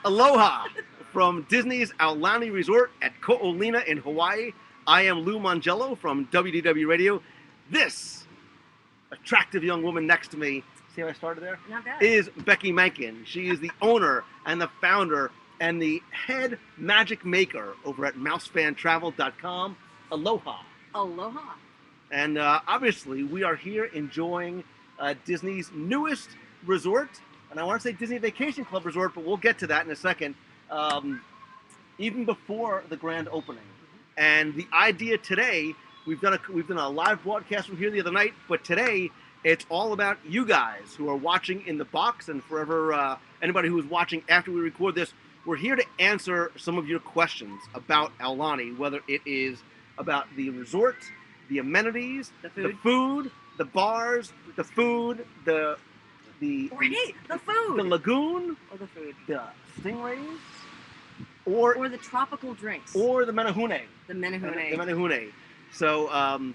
Aloha from Disney's Aulani Resort at Ko'olina in Hawaii. I am Lou Mangello from WDW Radio. This attractive young woman next to me, see how I started there? Not bad. Is Becky Menken. She is the owner and the founder and the head magic maker over at mousefantravel.com. Aloha. Aloha. And obviously, we are here enjoying Disney's newest resort. And I want to say Disney Vacation Club Resort, but we'll get to that in a second. Even before the grand opening. And the idea today, we've done a live broadcast from here the other night, but today it's all about you guys who are watching in the box, and forever anybody who is watching after we record this. We're here to answer some of your questions about Aulani, whether it is about the resort, the amenities, The food, the bars, the food, the Right, the food. the lagoon, Or the food. the stingrays, or the tropical drinks. the menehune. the menehune. The menehune. So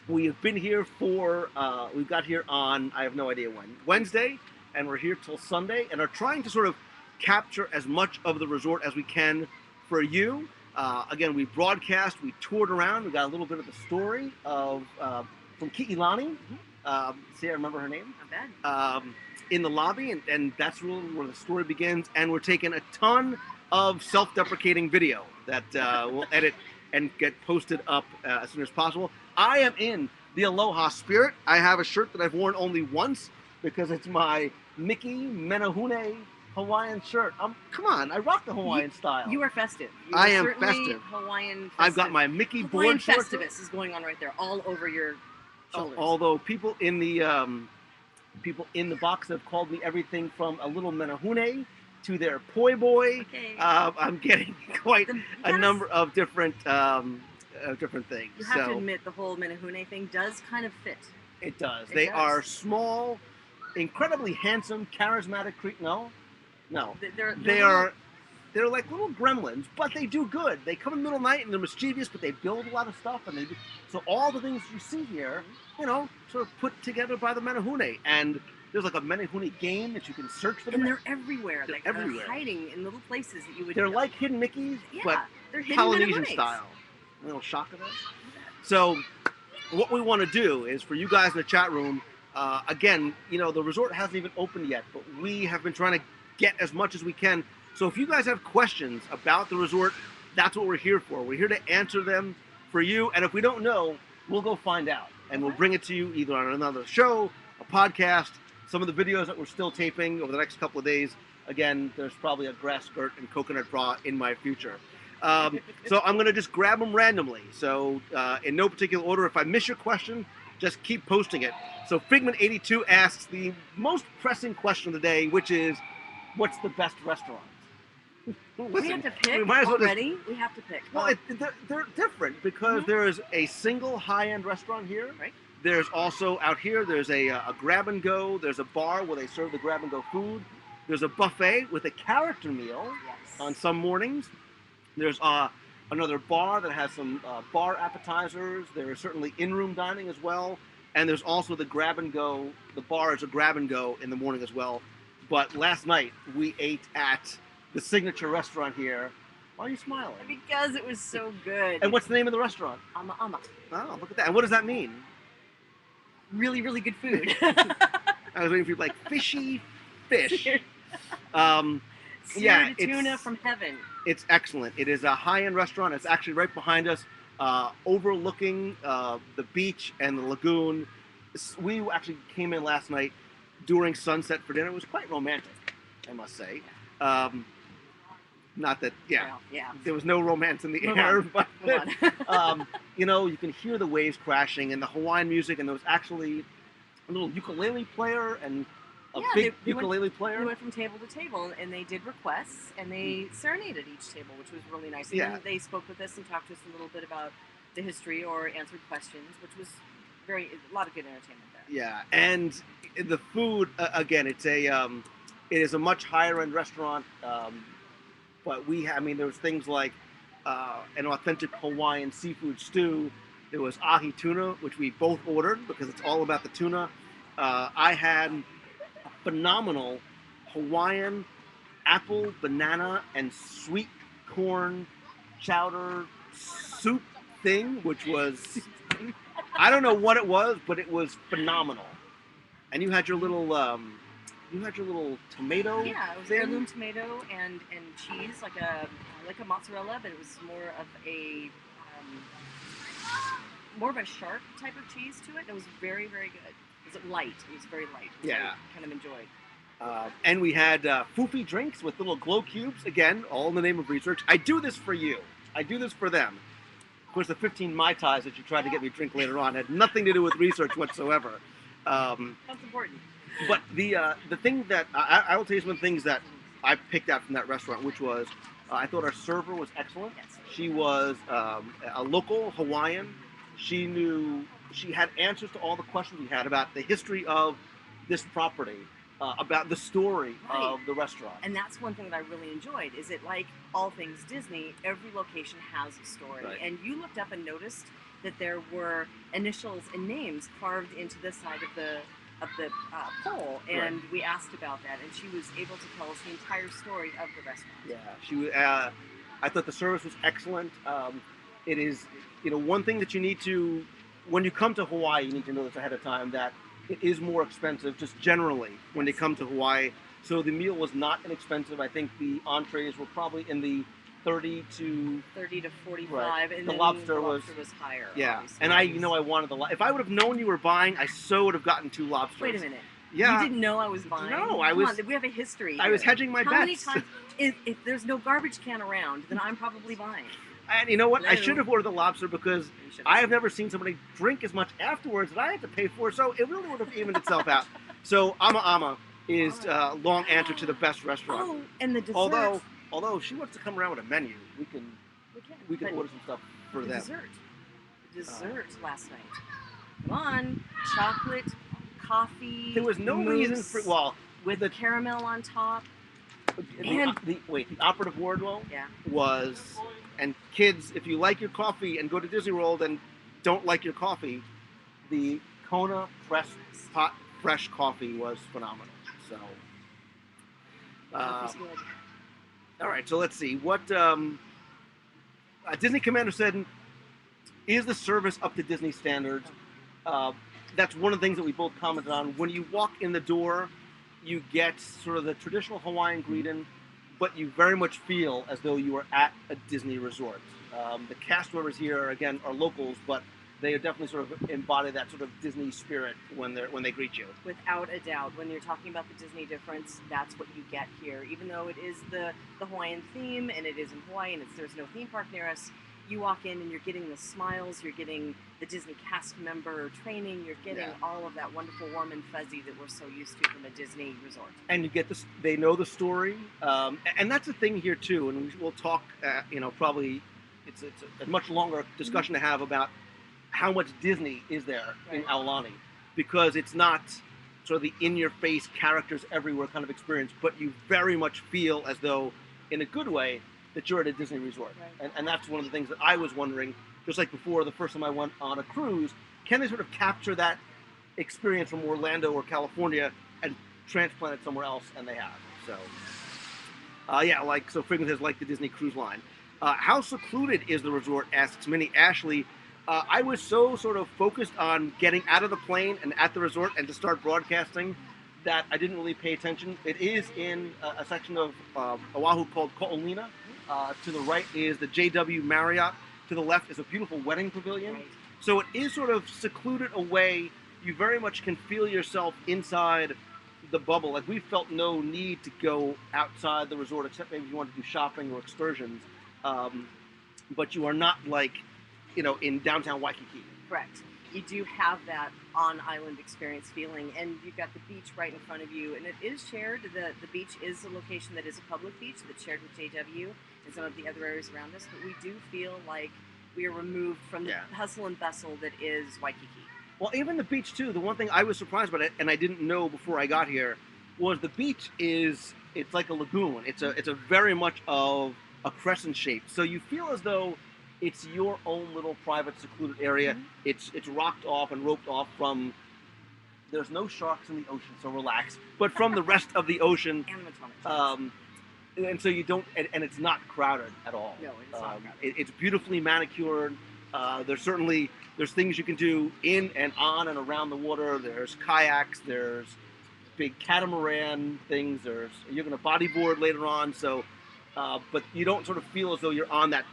we have been here for, we got here on, I have no idea when, Wednesday, and we're here till Sunday, and are trying to sort of capture as much of the resort as we can for you. Again, we broadcast, we toured around, we got a little bit of the story of from Ki'ilani. See, I remember her name. Not bad. In the lobby, and that's really where the story begins. And we're taking a ton of self-deprecating video that we'll edit and get posted up as soon as possible. I am in the Aloha spirit. I have a shirt that I've worn only once because it's my Mickey Menehune Hawaiian shirt. Come on, I rock the Hawaiian style. You are festive. You I are am certainly festive. Hawaiian festive. I've got my Mickey Hawaiian board shorts. Festivus is going on right there, all over your shoulders. Although people in the box have called me everything from a little menehune to their poi boy. Okay. I'm getting quite a number of different things. You have to admit, the whole menehune thing does kind of fit. It does. It They does. are small, incredibly handsome, charismatic No. They're like little gremlins, but they do good. They come in the middle of the night and they're mischievous, but they build a lot of stuff, and they do. So all the things you see here, sort of put together by the menehune. And there's like a menehune game that you can search for them. And they're everywhere. They're Like, everywhere. hiding in little places that you would. They're like hidden Mickeys, Yeah, but they're hidden Polynesian menehunes. style. A little shock of that. So what we want to do is for you guys in the chat room, again, the resort hasn't even opened yet, but we have been trying to get as much as we can. So if you guys have questions about the resort, that's what we're here for. We're here to answer them for you. And if we don't know, we'll go find out. And we'll bring it to you either on another show, a podcast, some of the videos that we're still taping over the next couple of days. Again, there's probably a grass skirt and coconut bra in my future. So I'm going to just grab them randomly. So in no particular order, if I miss your question, just keep posting it. So Figment82 asks the most pressing question of the day, which is, what's the best restaurant? We Listen, have to pick we might as well just- already. We have to pick. Well, they're different because there is a single high-end restaurant here. Right. There's also out here, there's a grab-and-go. There's a bar where they serve the grab-and-go food. There's a buffet with a character meal Yes. on some mornings. There's another bar that has some bar appetizers. There is certainly in-room dining as well. And there's also the grab-and-go. The bar is a grab-and-go in the morning as well. But last night, we ate at the signature restaurant here. Why are you smiling? Because it was so good. And what's the name of the restaurant? Ama ama. Oh, look at that. And what does that mean? Really, really good food. I was waiting for you like fishy fish. Yeah, Seared tuna from heaven. It's excellent. It is a high-end restaurant. It's actually right behind us, overlooking the beach and the lagoon. We actually came in last night during sunset for dinner. It was quite romantic, I must say. Not that, Yeah. there was no romance in the Move air, on. but Move on. you can hear the waves crashing and the Hawaiian music, and there was actually a little ukulele player and a big ukulele player. We went from table to table, and they did requests, and they serenaded each table, which was really nice. And Yeah. then they spoke with us and talked to us a little bit about the history or answered questions, which was a lot of good entertainment there. Yeah, and the food again, it is a much higher end restaurant, but there was things like an authentic Hawaiian seafood stew. There was ahi tuna, which we both ordered because it's all about the tuna. I had a phenomenal Hawaiian apple, banana, and sweet corn chowder soup thing, which was, I don't know what it was, but it was phenomenal. And you had your little tomato Yeah, it was thing. heirloom tomato and cheese, like a mozzarella, but it was more of a sharp type of cheese to it. It was very, very good. It was light. It was very light, which Yeah. I kind of enjoyed. And we had foofy drinks with little glow cubes. Again, all in the name of research. I do this for you. I do this for them. Of course, the 15 Mai Tais that you tried to get me to drink later on had nothing to do with research whatsoever. That's important. But the thing that I will tell you some of the things that I picked out from that restaurant, which was I thought our server was excellent. Yes. She was a local Hawaiian. She had answers to all the questions we had about the history of this property, about the story Right. of the restaurant. And that's one thing that I really enjoyed. Is it like all things Disney? Every location has a story, Right. and you looked up and noticed that there were initials and names carved into the side of the pole, and Right. we asked about that, and she was able to tell us the entire story of the restaurant. Yeah, I thought the service was excellent. It is, one thing that you need to, when you come to Hawaii, you need to know this ahead of time that it is more expensive, just generally when you come to Hawaii. So the meal was not inexpensive. I think the entrees were probably in the 30 to 45, Right. and The then lobster the was- lobster was higher. yeah. Obviously. And I wanted if I would have known you were buying, I so would have gotten 2 lobsters. Wait a minute. Yeah. You didn't know I was buying? No, I Come was- on, we have a history. I was here. hedging my How many bets. times? If there's no garbage can around, then I'm probably buying. And you know what? I Hello. should have ordered the lobster because You should I have never seen somebody drink as much afterwards that I had to pay for, so it really would have evened itself out. So Ama is long answer to the best restaurant. Oh, and the dessert. Although she wants to come around with a menu, we can But order some stuff for the them. dessert last night. Come on, chocolate, coffee. There was no reason mousse for with the caramel on top. the operative word Yeah. was, and kids, if you like your coffee and go to Disney World and don't like your coffee, the Kona pressed hot fresh coffee was phenomenal. So, Coffee's good. all right, so let's see what Disney Commander said. Is the service up to Disney standards? That's one of the things that we both commented on. When you walk in the door, you get sort of the traditional Hawaiian greeting, but you very much feel as though you are at a Disney resort. The cast members here, again, are locals, but they definitely sort of embody that sort of Disney spirit when they greet you. Without a doubt, when you're talking about the Disney difference, that's what you get here. Even though it is the Hawaiian theme and it is in Hawaii and there's no theme park near us, you walk in and you're getting the smiles, you're getting the Disney cast member training, you're getting all of that wonderful warm and fuzzy that we're so used to from a Disney resort. And you get this, they know the story, and that's the thing here too. And we'll talk, probably it's a much longer discussion to have about how much Disney is there in Aulani, because it's not sort of the in-your-face characters everywhere kind of experience, but you very much feel as though, in a good way, that you're at a Disney resort. Right. And that's one of the things that I was wondering, just like before, the first time I went on a cruise, can they sort of capture that experience from Orlando or California and transplant it somewhere else? And they have. So, Freeman says, like the Disney Cruise Line. How secluded is the resort, asks Minnie Ashley. I was so sort of focused on getting out of the plane and at the resort and to start broadcasting that I didn't really pay attention. It is in a section of Oahu called Ko'olina. To the right is the JW Marriott. To the left is a beautiful wedding pavilion. Right. So it is sort of secluded away. You very much can feel yourself inside the bubble. Like, we felt no need to go outside the resort, except maybe if you want to do shopping or excursions. But you are not like, in downtown Waikiki. Correct. You do have that on-island experience feeling, and you've got the beach right in front of you, and it is shared. The beach is a location that is a public beach that's shared with JW and some of the other areas around us, but we do feel like we are removed from the hustle and bustle that is Waikiki. Well, even the beach, too. The one thing I was surprised about it, and I didn't know before I got here, was the beach it's like a lagoon. It's a very much of a crescent shape. So you feel as though it's your own little private secluded area. Mm-hmm. It's rocked off and roped off from, there's no sharks in the ocean, so relax, but from the rest of the ocean. And and so you don't, and it's not crowded at all. No, it's not crowded. It's beautifully manicured. There's things you can do in and on and around the water. There's kayaks. There's big catamaran things. You're going to bodyboard later on. So, but you don't sort of feel as though you're on that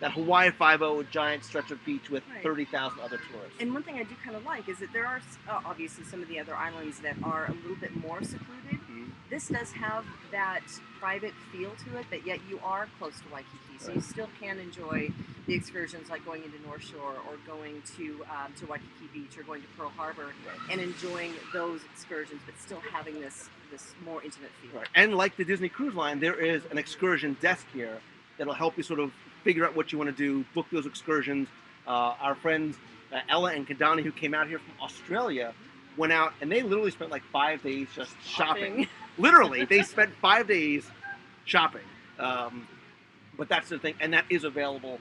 that Hawaii 5-0 giant stretch of beach with Right. 30,000 other tourists. And one thing I do kind of like is that there are obviously some of the other islands that are a little bit more secluded. Mhm. This does have that private feel to it, but yet you are close to Waikiki, so you Right. still can enjoy the excursions like going into North Shore or going to Waikiki Beach or going to Pearl Harbor Right. and enjoying those excursions, but still having this more intimate feel. Right. And like the Disney Cruise Line, there is an excursion desk here that'll help you sort of figure out what you want to do, book those excursions. Our friends Ella and Kadani, who came out here from Australia, went out and they literally spent like 5 days just shopping. Literally, they spent 5 days shopping. But that's the thing, and that is available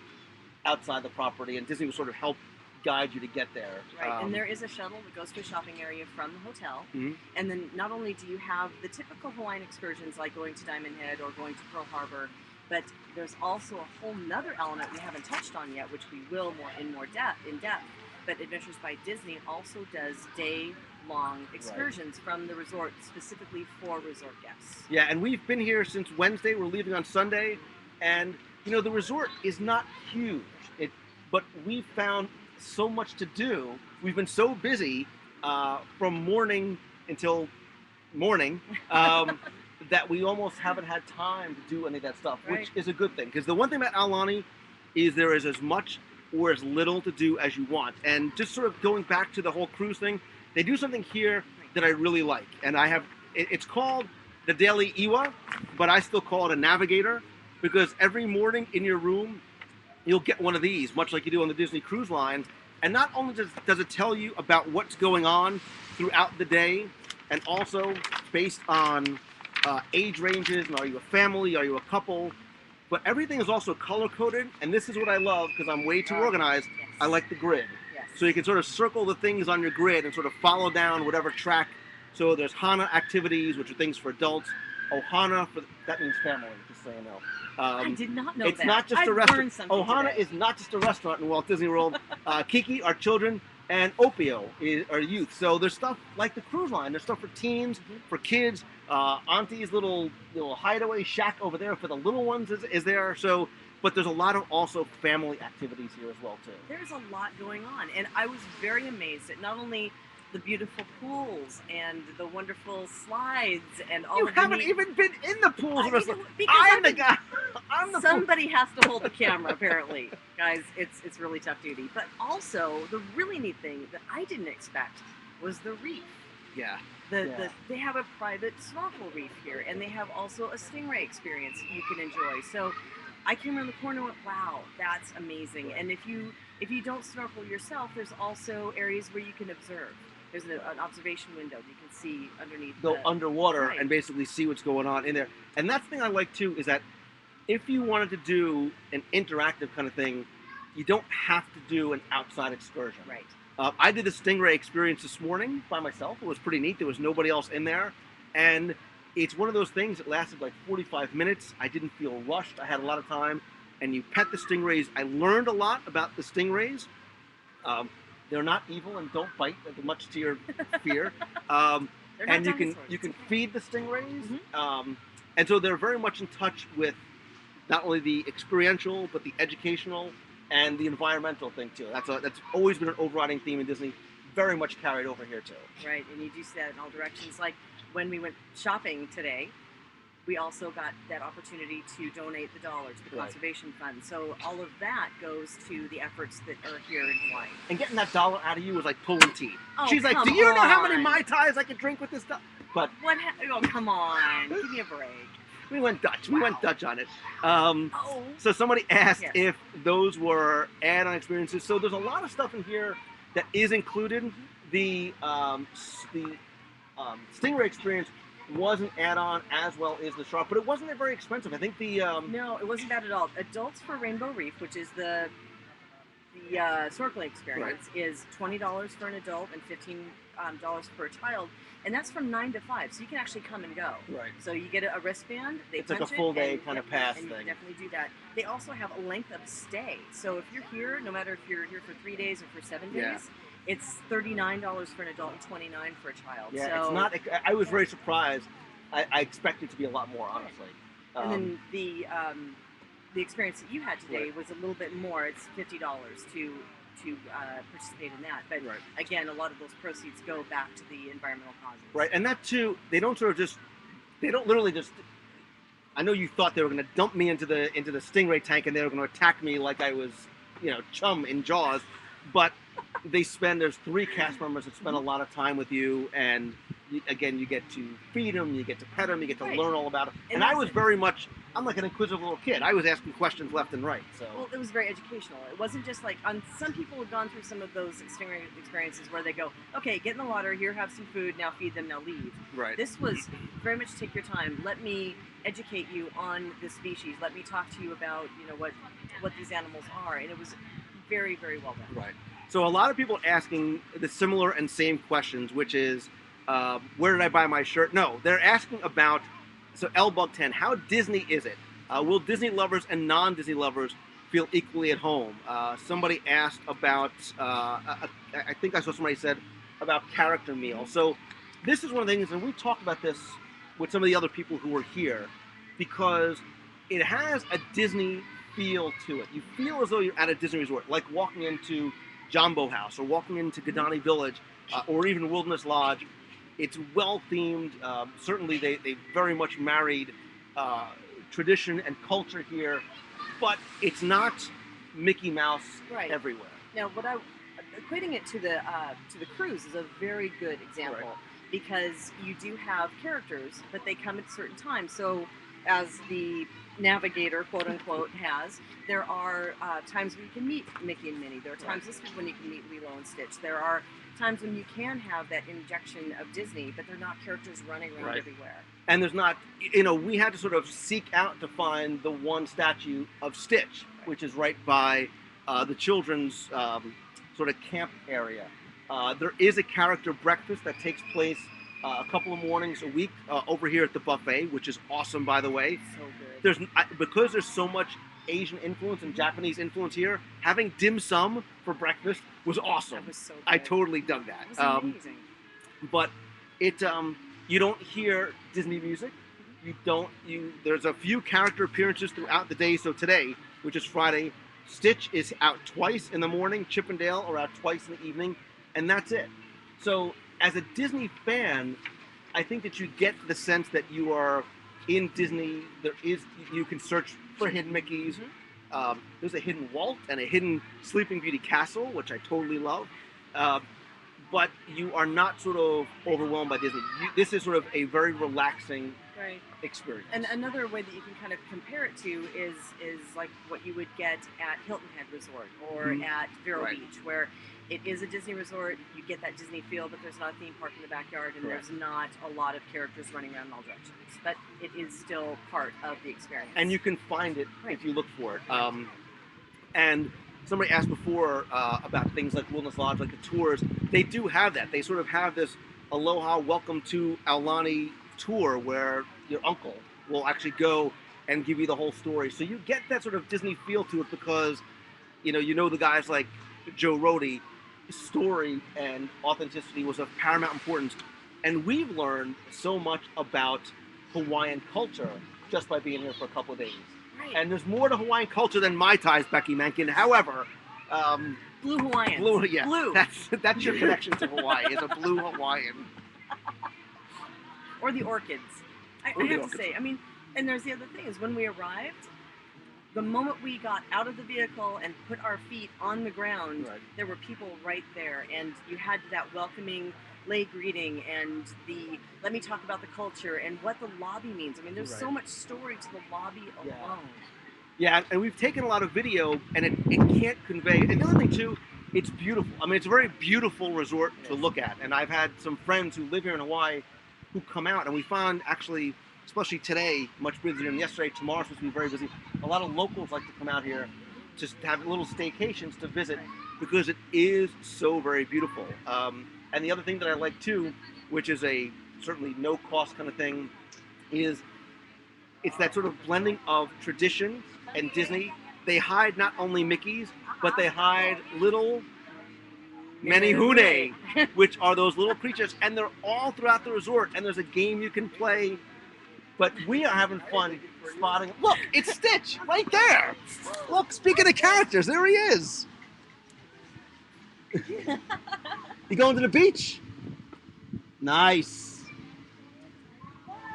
outside the property, and Disney will sort of help guide you to get there. Right, and there is a shuttle that goes to a shopping area from the hotel. Mhm. And then not only do you have the typical Hawaiian excursions like going to Diamond Head or going to Pearl Harbor, but there's also a whole nother element we haven't touched on yet, which we will in depth. But Adventures by Disney also does day-long excursions from the resort specifically for resort guests. Yeah, and we've been here since Wednesday. We're leaving on Sunday, and the resort is not huge. But we've found so much to do. We've been so busy from morning until morning that we almost haven't had time to do any of that stuff, Right. which is a good thing. Because the one thing about Aulani is there is as much or as little to do as you want. And just sort of going back to the whole cruise thing, they do something here that I really like. And it's called the Daily Iwa, but I still call it a navigator, because every morning in your room, you'll get one of these, much like you do on the Disney Cruise Line. And not only does it tell you about what's going on throughout the day, and also based on age ranges, and are you a family, are you a couple, but everything is also color-coded, and this is what I love, because I'm way too organized. Yes. I like the grid. Yes. So you can sort of circle the things on your grid and sort of follow down whatever track. So there's Hana activities, which are things for adults. Ohana, that means family, just so you know. I did not know It's that. not just I a restaurant. learned something Ohana today. is not just a restaurant in Walt Disney World. Kiki are children, and Opio are youth. So there's stuff like the cruise line. There's stuff for teens, for kids. Auntie's little hideaway shack over there for the little ones is there. So, but there's a lot of also family activities here as well too. There's a lot going on, and I was very amazed at not only the beautiful pools and the wonderful slides and all You of the haven't neat- even been in the pools. I mean, because I'm the guy. I'm the somebody has to hold the camera, apparently. Guys, it's really tough duty. But also, the really neat thing that I didn't expect was the reef. Yeah. They have a private snorkel reef here, and they have also a stingray experience you can enjoy. So I came around the corner and went, wow, that's amazing. And if you don't snorkel yourself, there's also areas where you can observe. There's an observation window that you can see underneath. Go underwater Right. and basically see what's going on in there. And that's the thing I like too, is that if you wanted to do an interactive kind of thing, you don't have to do an outside excursion. Right. I did the Stingray experience this morning by myself. It was pretty neat. There was nobody else in there. And it's one of those things that lasted like 45 minutes. I didn't feel rushed. I had a lot of time. And you pet the stingrays. I learned a lot about the stingrays. They're not evil and don't bite, much to your fear. They're not And you dinosaurs. can feed the stingrays. Mhm. And so they're very much in touch with not only the experiential, but the educational and the environmental thing too. That's always been an overriding theme in Disney, very much carried over here too. Right, and you do see that in all directions. Like when we went shopping today, we also got that opportunity to donate the dollar to the Right. conservation fund. So all of that goes to the efforts that are here in Hawaii. And getting that dollar out of you was like pulling teeth. Oh, She's like, come "Do you know how many on. Mai Tais I could drink with this stuff?" But Oh, come on, give me a break. we went Dutch. We went Dutch on it. Oh, So somebody asked Yes. if those were add-on experiences. So there's a lot of stuff in here that is included. The Stingray experience was an add-on as well as the shark, but it wasn't very expensive. I think the no, it wasn't bad at all. Adults for Rainbow Reef, which is the snorkeling experience, is $20 for an adult and dollars per child, and that's from 9 to 5. So you can actually come and go. Right. So you get a wristband. They It's like punch a full it, day and, kind of yep, pass and you thing. can definitely do that. They also have a length of stay. So if you're here, no matter if you're here for 3 days or for 7 days, Yeah. it's $39 for an adult and $29 for a child. Yeah, so, it's not. I was very surprised. I expected it to be a lot more, honestly. And then the experience that you had today Right. was a little bit more. It's $50 to participate in that. But Right. again, a lot of those proceeds go back to the environmental causes. Right, and that too, they don't sort of just, they don't literally just. I know you thought they were going to dump me into the stingray tank and they were going to attack me like I was, chum in Jaws, but there's 3 cast members that spend a lot of time with you, and again, you get to feed them, you get to pet them, you get to Right. learn all about it. And that's I was very much, I'm like an inquisitive little kid. I was asking questions left and right. So Well, it was very educational. It wasn't just like, some people have gone through some of those experiences where they go, okay, get in the water, here, have some food, now feed them, now leave. right. This was very much take your time. Let me educate you on the species. Let me talk to you about, what these animals are. And it was very, very well done. Right. So a lot of people asking the similar and same questions, which is, where did I buy my shirt? No, they're asking about, so L-Bug 10, how Disney is it? Will Disney lovers and non-Disney lovers feel equally at home? Somebody asked about, I think I saw somebody said about character meal. So this is one of the things, and we talked about this with some of the other people who were here, because it has a Disney feel to it. You feel as though you're at a Disney resort, like walking into Jumbo House or walking into Kidani Village or even Wilderness Lodge. It's well themed. Certainly, they very much married tradition and culture here, but it's not Mickey Mouse Right. everywhere. Now, equating it to the cruise is a very good example, Right. because you do have characters, but they come at certain times. So, as the navigator, quote unquote, has, there are times when you can meet Mickey and Minnie. There are times this week when you can meet Lilo and Stitch. There are times when you can have that injection of Disney, but they're not characters running around Right. everywhere. And there's not, we had to sort of seek out to find the one statue of Stitch, which is right by the children's sort of camp area. There is a character breakfast that takes place a couple of mornings a week over here at the buffet, which is awesome, by the way. So good. Because there's so much Asian influence and Japanese influence here, having dim sum for breakfast was awesome. That was so good. I totally dug that. It was amazing. But it, you don't hear Disney music. There's a few character appearances throughout the day. So today, which is Friday, Stitch is out twice in the morning, Chip and Dale are out twice in the evening, and that's it. So as a Disney fan, I think that you get the sense that you are in Disney. You can search for hidden Mickeys. Mm-hmm. There's a hidden Walt and a hidden Sleeping Beauty castle, which I totally love. But you are not sort of overwhelmed by Disney. This is sort of a very relaxing Right. experience. And another way that you can kind of compare it to is like what you would get at Hilton Head Resort or Mhm. at Vero Right. Beach, where it is a Disney resort. You get that Disney feel, but there's not a theme park in the backyard, and Correct. there's not a lot of characters running around in all directions. But it is still part of the experience. And you can find it Right. if you look for it. And somebody asked before about things like Wilderness Lodge, like the tours. They do have that. They sort of have this Aloha Welcome to Aulani tour where your uncle will actually go and give you the whole story. So you get that sort of Disney feel to it because, you know the guys like Joe Rohde, story and authenticity was of paramount importance. And we've learned so much about Hawaiian culture just by being here for a couple of days. Right. And there's more to Hawaiian culture than Mai Tais, Becky Menken. However, Blue Hawaiians. Blue. That's your connection to Hawaii, is a blue Hawaiian. Or the orchids. I Or the have orchids. to say, I mean, and there's the other thing is when we arrived, the moment we got out of the vehicle and put our feet on the ground, Right. there were people right there, and you had that welcoming lay greeting and the let me talk about the culture and what the lobby means. I mean, there's so Right. much story to the lobby Yeah. alone. Yeah, and we've taken a lot of video, and it can't convey. And the other thing too, it's beautiful. I mean, it's a very beautiful resort to look at. And I've had some friends who live here in Hawaii who come out, and we found actually, especially today, much busier than yesterday. Tomorrow's supposed to be very busy. A lot of locals like to come out here, just have little staycations to visit because it is so very beautiful. And the other thing that I like too, which is a certainly no cost kind of thing, is it's that sort of blending of tradition and Disney. They hide not only Mickey's, but they hide little Menehune, which are those little creatures, and they're all throughout the resort. And there's a game you can play. But we are having fun spotting. Look, it's Stitch right there. Look, speaking of characters, there he is. You going to the beach? Nice.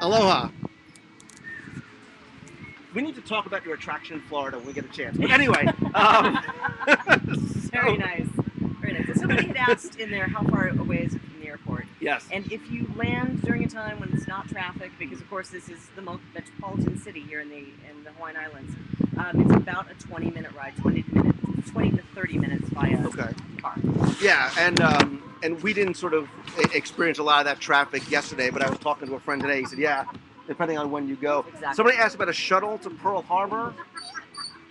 Aloha. We need to talk about your attraction in Florida when we get a chance. But anyway. Very nice. Very nice. So somebody had asked in there how far away is it from the airport. Yes. And if you land during a time when it's not traffic, because of course this is the metropolitan city here in the Hawaiian Islands, it's about a 20-minute ride, 20 to 30 minutes via car. Yeah, and we didn't sort of experience a lot of that traffic yesterday, but I was talking to a friend today. He said, yeah, depending on when you go. Exactly. Somebody asked about a shuttle to Pearl Harbor.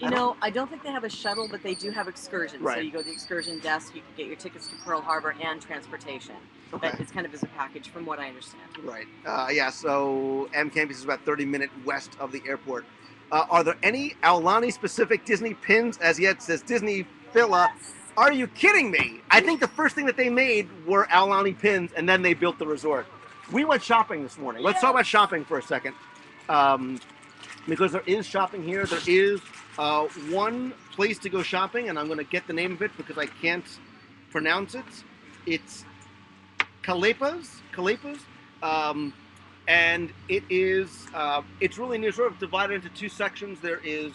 You know, I don't think they have a shuttle, but they do have excursions. Right. So you go to the excursion desk, you can get your tickets to Pearl Harbor and transportation. Okay. But it's kind of as a package from what I understand. Right. Yeah, so M Campus is about 30 minutes west of the airport. Are there any Aulani specific Disney pins? As yet says Disney Villa. Are you kidding me? I think the first thing that they made were Aulani pins, and then they built the resort. We went shopping this morning. Let's talk about shopping for a second. Because there is shopping here. There is one place to go shopping, and I'm going to get the name of it because I can't pronounce it. It's Kalepa's, and it is, it's really neat, sort of divided into two sections. There is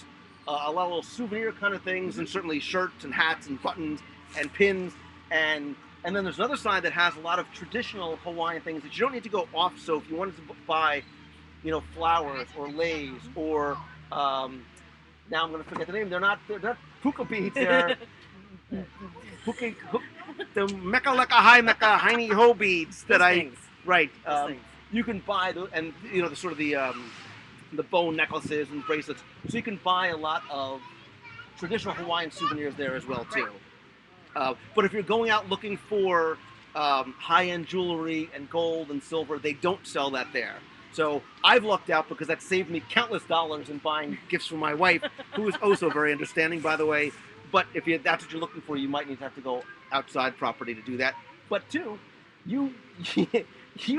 a lot of little souvenir kind of things, and certainly shirts and hats and buttons and pins, and then there's another side that has a lot of traditional Hawaiian things that you don't need to go off. So if you wanted to buy, you know, flowers or leis or now I'm going to forget the name. They're not puka beads. They're puka, the meka leka hai meka haini ho beads that Things. Right. Things. You can buy those, and you know the sort of the bone necklaces and bracelets. So you can buy a lot of traditional Hawaiian souvenirs there as well too. But if you're going out looking for high-end jewelry and gold and silver, they don't sell that there. So I've lucked out because that saved me countless dollars in buying gifts for my wife, who is also very understanding, by the way. But if that's what you're looking for, you might need to have to go outside property to do that. But two, you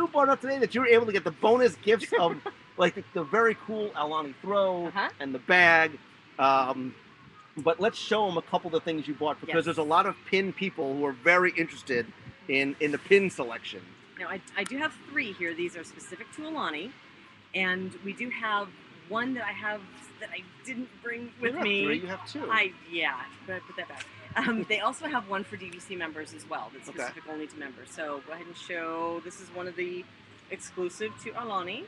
brought up today that you were able to get the bonus gifts of like the very cool Aulani throw and the bag. But let's show them a couple of the things you bought because there's a lot of pin people who are very interested in the pin selection. Now, I do have 3 here. These are specific to Aulani, and we do have one that I have that I didn't bring with me. 3, you have 2. But I put that back. They also have one for DVC members as well that's specific only to members. So go ahead and show. This is one of the exclusive to Aulani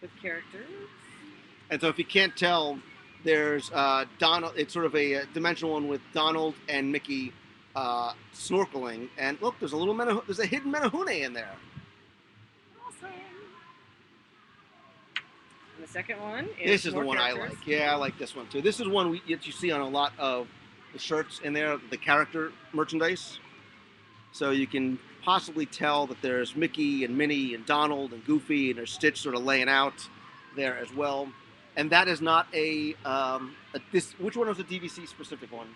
with characters. And so if you can't tell, there's Donald. It's sort of a dimensional one with Donald and Mickey snorkeling, and look, there's a hidden Menehune in there. Awesome. And the second one is this is the one characters. I like. Yeah, I like this one too. This is one that you see on a lot of the shirts in there, the character merchandise. So you can possibly tell that there's Mickey and Minnie and Donald and Goofy, and there's Stitch sort of laying out there as well. And that is not which one was a DVC specific one?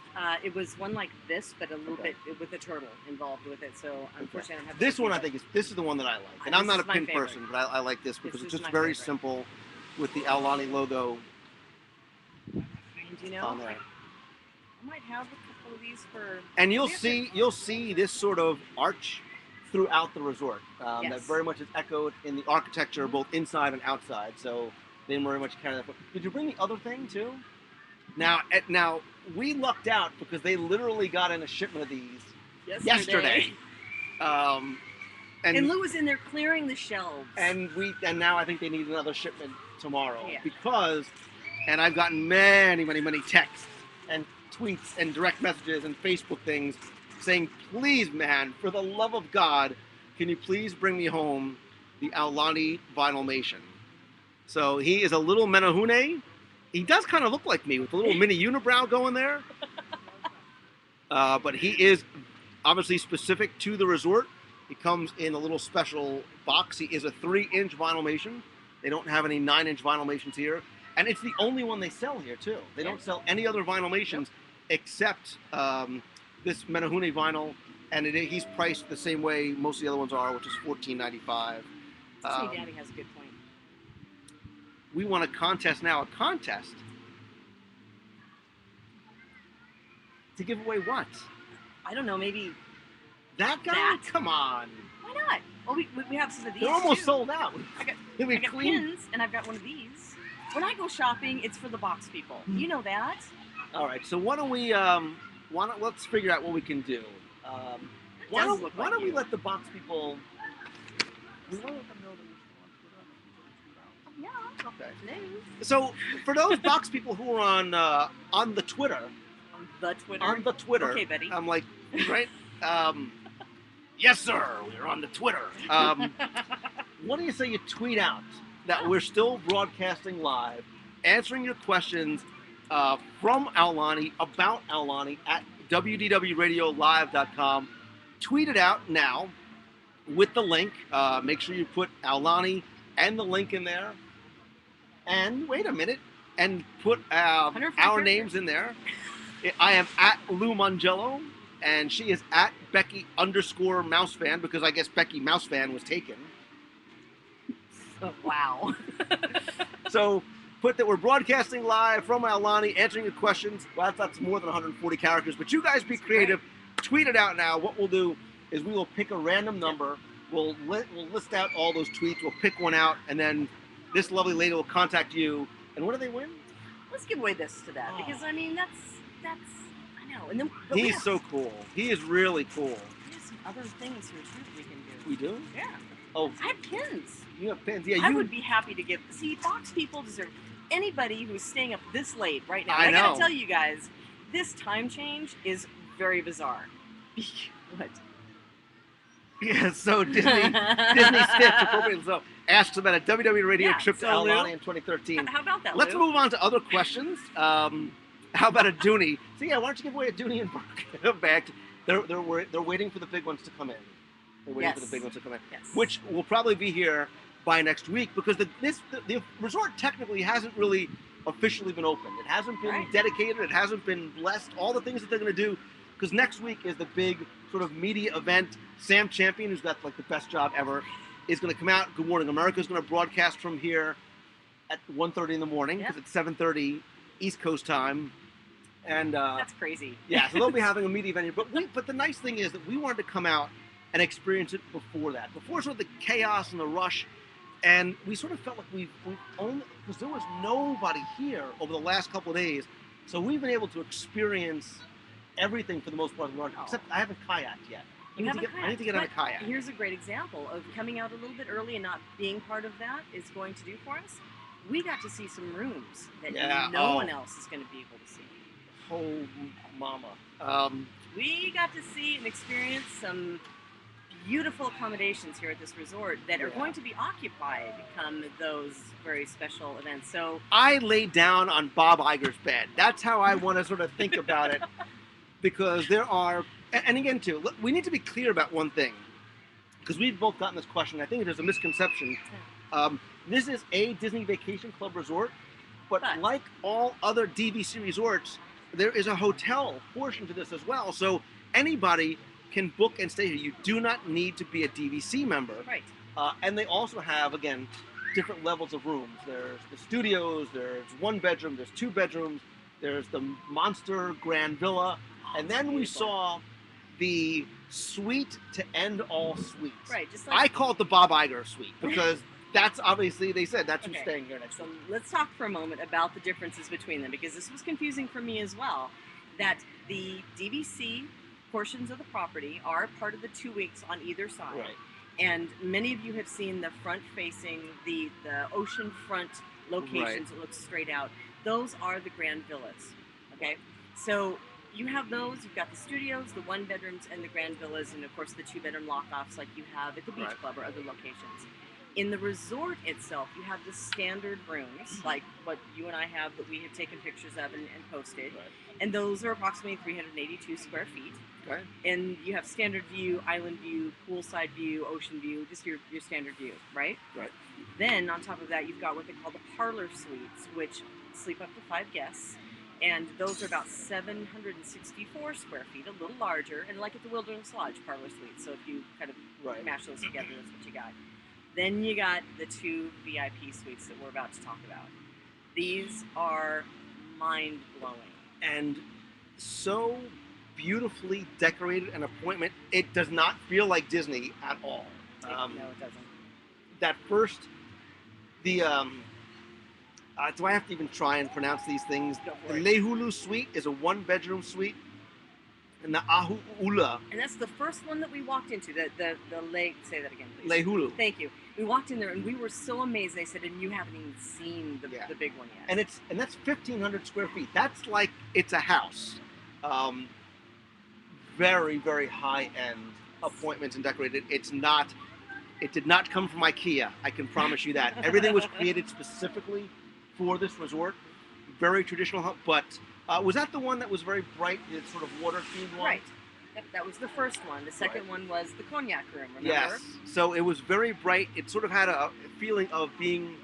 It was one like this, but a little bit with a turtle involved with it. So unfortunately, I don't have this one. I think this is the one that I like, and I'm not a pin favorite. person, but I like this because it's just very favorite. simple with the Aulani logo. And you know, on there. I might have a couple of these for. And you'll see this sort of arch throughout the resort that very much is echoed in the architecture, both inside and outside. So they very much carry that. Did you bring the other thing too? Now we lucked out because they literally got in a shipment of these yesterday. And Lou was in there clearing the shelves. And now I think they need another shipment tomorrow because, and I've gotten many texts and tweets and direct messages and Facebook things saying, please, man, for the love of God, can you please bring me home the Aulani Vinylmation? So he is a little Menehune. He does kind of look like me with a little mini unibrow going there. But he is obviously specific to the resort. He comes in a little special box. He is a 3-inch vinylmation. They don't have any 9-inch vinylmations here. And it's the only one they sell here, too. They don't sell any other vinylmations except this Menehune vinyl. And he's priced the same way most of the other ones are, which is $14.95. Daddy has a good point. We want a contest now. A contest? To give away what? I don't know, maybe that guy? That? Come on. Why not? Well, we have some of these. They're almost too. sold out. I got clean. pins, and I've got one of these. When I go shopping, it's for the box people. You know that. All right. So why don't we? Let's figure out what we can do. Why don't we let the box people? We want to let them know that we're still on Twitter. Yeah. Okay. Hello. So for those box people who are on the Twitter. On the Twitter. Okay, buddy. I'm like, right? Yes, sir. We're on the Twitter. What do you say you tweet out that we're still broadcasting live, answering your questions from Aulani, about Aulani at wdwradiolive.com. Tweet it out now with the link. Make sure you put Aulani and the link in there. And wait a minute. And put our names in there. I am at Lou Mangello, and she is at Becky_Mousefan, because I guess Becky Mousefan was taken. Oh, wow. So put that we're broadcasting live from Aulani, answering your questions. Well, that's more than 140 characters, but you guys be creative. Tweet it out now. What we'll do is we will pick a random number. We'll list out all those tweets. We'll pick one out, and then this lovely lady will contact you. And what do they win? Let's give away this to that, because I mean that's I know. And then he's so cool. He is really cool. There's some other things here too that we can do. We do? Yeah. Oh, I have pins. You have pins. Yeah, I would be happy to give. See, box people deserve. Anybody who's staying up this late right now. I gotta tell you guys, this time change is very bizarre. What? Yeah, so Disney Stitch, appropriately so, asks about a WWE radio trip to Aulani in 2013. How about that, Let's Lou? move on to other questions. How about a Dooney? So yeah, why don't you give away a Dooney and Burke bag? They're waiting for the big ones to come in. They're waiting for the big ones to come in, which will probably be here by next week, because the resort technically hasn't really officially been opened. It hasn't been dedicated. It hasn't been blessed. All the things that they're going to do, because next week is the big sort of media event. Sam Champion, who's got like the best job ever, is going to come out. Good Morning America is going to broadcast from here at 1:30 in the morning, because it's 7:30 East Coast time. And that's crazy. Yeah, so they'll be having a media event here. But the nice thing is that we wanted to come out and experience it before that, before sort of the chaos and the rush. And we sort of felt like we've only, because there was nobody here over the last couple of days, so we've been able to experience everything for the most part of the run, except I haven't kayaked yet. I need to get on a kayak. Here's a great example of coming out a little bit early and not being part of that is going to do for us. We got to see some rooms that no one else is going to be able to see. Oh, mama. We got to see and experience some beautiful accommodations here at this resort that are going to be occupied come those very special events. So I laid down on Bob Iger's bed. That's how I want to sort of think about it, because there are, and again too, we need to be clear about one thing, because we've both gotten this question. I think there's a misconception. This is a Disney Vacation Club resort, but like all other DVC resorts, there is a hotel portion to this as well. So anybody can book and stay here. You do not need to be a DVC member. Right. And they also have, again, different levels of rooms. There's the studios, there's 1 bedroom, there's 2 bedrooms, there's the Monster Grand Villa, and then we saw the suite to end all suites. Right. Just like I call it the Bob Iger suite, because that's obviously, they said that's who's staying here next week. Let's talk for a moment about the differences between them, because this was confusing for me as well, that the DVC portions of the property are part of the 2 weeks on either side. Right. And many of you have seen the front-facing, the ocean-front locations that look straight out. Those are the Grand Villas, okay? So you have those. You've got the studios, the 1 bedrooms, and the Grand Villas, and of course the 2-bedroom lock-offs like you have at the Beach Club or other locations. In the resort itself, you have the standard rooms, like what you and I have that we have taken pictures of and posted. And those are approximately 382 square feet. Okay. And you have standard view, island view, poolside view, ocean view, just your standard view, right? Right. Then on top of that, you've got what they call the parlor suites, which sleep up to 5 guests. And those are about 764 square feet, a little larger, and like at the Wilderness Lodge parlor suites. So if you kind of Right. mash those together, that's what you got. Then you got the 2 VIP suites that we're about to talk about. These are mind blowing. And so beautifully decorated an appointment. It does not feel like Disney at all. No, it doesn't. That first, the do I have to even try and pronounce these things? Go The for it. Lehulu suite is a 1-bedroom suite, and the Ahu'ula And that's the first one that we walked into. The lake. Say that again, please. Lehulu. Thank you. We walked in there and we were so amazed. They said, and you haven't even seen the big one yet. And that's 1,500 square feet. That's like it's a house. Very, very high end appointments and decorated. It's not. It did not come from IKEA. I can promise you that. Everything was created specifically for this resort. Very traditional. But was that the one that was very bright? The sort of water themed one. Right. Yep, that was the first one. The second one was the cognac room. Remember? Yes. So it was very bright. It sort of had a feeling of being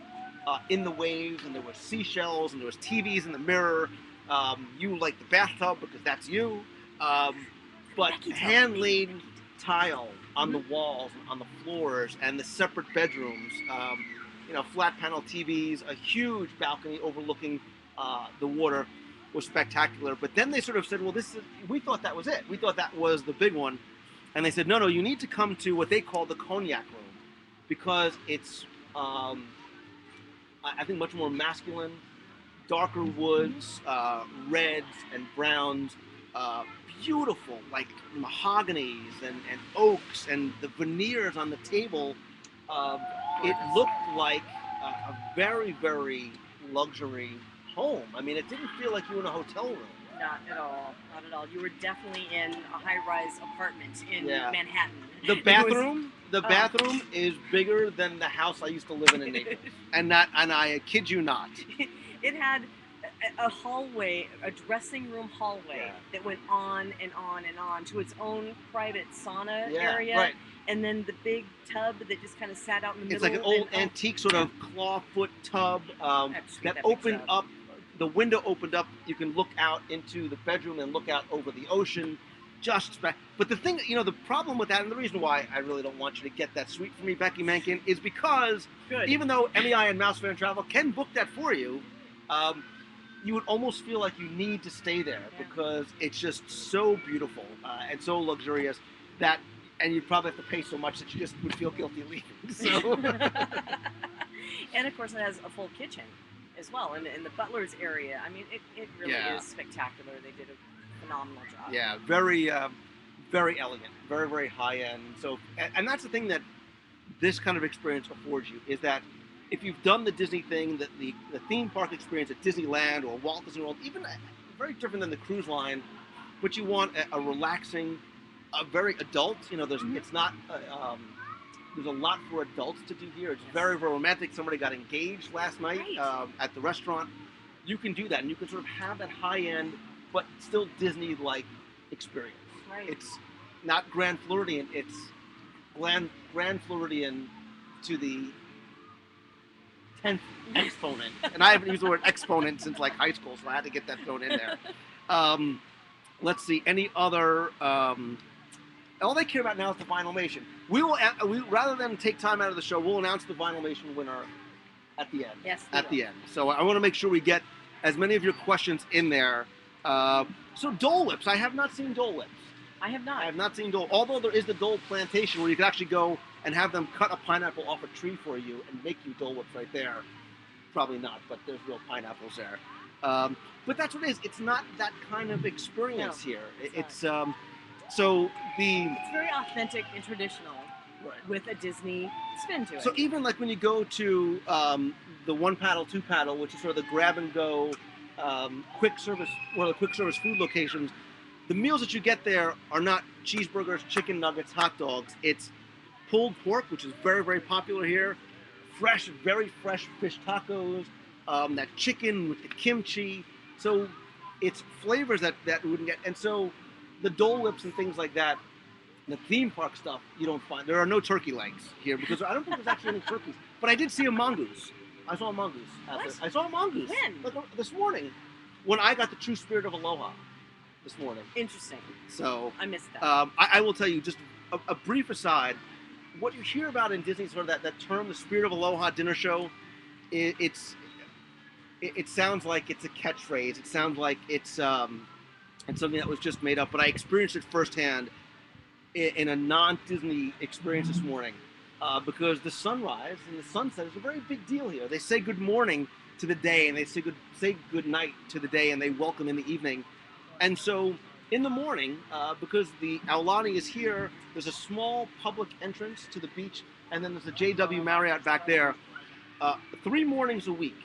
in the waves, and there were seashells, and there was TVs in the mirror. You like the bathtub because that's you. But hand-laid tile on the walls, on the floors, and the separate bedrooms. Flat panel TVs, a huge balcony overlooking the water. Was spectacular, but then they sort of said, well, we thought that was it. We thought that was the big one. And they said, no, you need to come to what they call the cognac room, because it's, I think, much more masculine, darker woods, reds and browns, beautiful, like mahoganies and oaks, and the veneers on the table. It looked like a very, very luxury home. I mean, it didn't feel like you were in a hotel room. Not at all. Not at all. You were definitely in a high-rise apartment in Manhattan. The bathroom is bigger than the house I used to live in Naples, and I kid you not. It had a hallway, a dressing room hallway that went on and on and on to its own private sauna area. Right. And then the big tub that just kind of sat out in the middle. It's like an old antique sort of clawfoot tub that opened up. The window opened up. You can look out into the bedroom and look out over the ocean. But the thing, the problem with that, and the reason why I really don't want you to get that suite for me, Becky Menken, is because even though MEI and Mouse Fan Travel can book that for you, you would almost feel like you need to stay there because it's just so beautiful and so luxurious that. And you'd probably have to pay so much that you just would feel guilty leaving. So. And of course, it has a full kitchen as well, in the butler's area. I mean, it really is spectacular. They did a phenomenal job. Yeah, very, very elegant, very, very high end. So, and that's the thing that this kind of experience affords you, is that if you've done the Disney thing, the theme park experience at Disneyland or Walt Disney World, even very different than the cruise line, but you want a relaxing. Very adult, it's not. There's a lot for adults to do here. It's very, very romantic. Somebody got engaged last night at the restaurant. You can do that, and you can sort of have that high end, but still Disney-like experience. Right. It's not Grand Floridian. It's Grand Floridian to the 10th exponent, and I haven't used the word exponent since like high school, so I had to get that thrown in there. Let's see, any other. All they care about now is the Vinylmation. We rather than take time out of the show, we'll announce the Vinylmation winner at the end. Yes, at the end. So I want to make sure we get as many of your questions in there. So Dole Whips, I have not seen Dole Whips. I have not. I have not seen Dole, although there is the Dole Plantation where you can actually go and have them cut a pineapple off a tree for you and make you Dole Whips right there. Probably not, but there's real pineapples there. But that's what it is. It's not that kind of experience here. It's so it's very authentic and traditional, with a Disney spin to it. So even like when you go to the one paddle, two paddle, which is sort of the grab and go quick service, one of the quick service food locations, the meals that you get there are not cheeseburgers, chicken nuggets, hot dogs. It's pulled pork, which is very, very popular here. Fresh, very fresh fish tacos. That chicken with the kimchi. So it's flavors that we wouldn't get. And so the Dole Whips and things like that, the theme park stuff, you don't find. There are no turkey legs here because I don't think there's actually any turkeys. But I did see a mongoose. I saw a mongoose out there. What? I saw a mongoose. When? Like, this morning, when I got the true spirit of aloha this morning. Interesting. So I missed that. I will tell you just a brief aside. What you hear about in Disney, sort of that term, the Spirit of Aloha dinner show, it sounds like it's a catchphrase. It sounds like it's something that was just made up. But I experienced it firsthand in a non-Disney experience this morning, because the sunrise and the sunset is a very big deal here. They say good morning to the day, and they say good night to the day, and they welcome in the evening. And so in the morning, because the Aulani is here, there's a small public entrance to the beach, and then there's a JW Marriott back there. 3 mornings a week,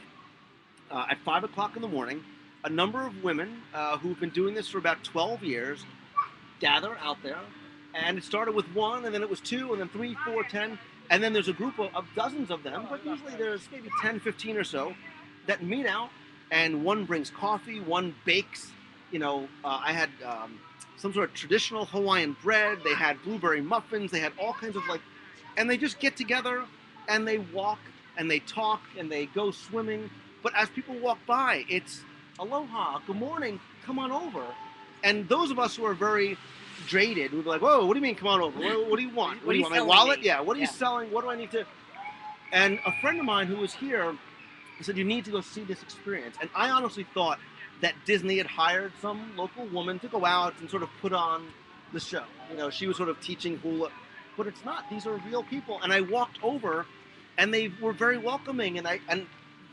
at 5 o'clock in the morning, a number of women who've been doing this for about 12 years gather out there. And it started with 1, and then it was 2, and then 3, 4, 10. And then there's a group of dozens of them, but usually there's maybe 10, 15 or so that meet out, and one brings coffee, one bakes. I had some sort of traditional Hawaiian bread. They had blueberry muffins. They had all kinds of and they just get together and they walk and they talk and they go swimming. But as people walk by, it's aloha, good morning, come on over. And those of us who are very jaded, we'd be like, whoa, what do you mean come on over? What do you want? What do you want, my wallet? Me? Yeah, what are you selling? What do I need to... And a friend of mine who was here said, you need to go see this experience. And I honestly thought that Disney had hired some local woman to go out and sort of put on the show. She was sort of teaching hula, but it's not. These are real people. And I walked over, and they were very welcoming. And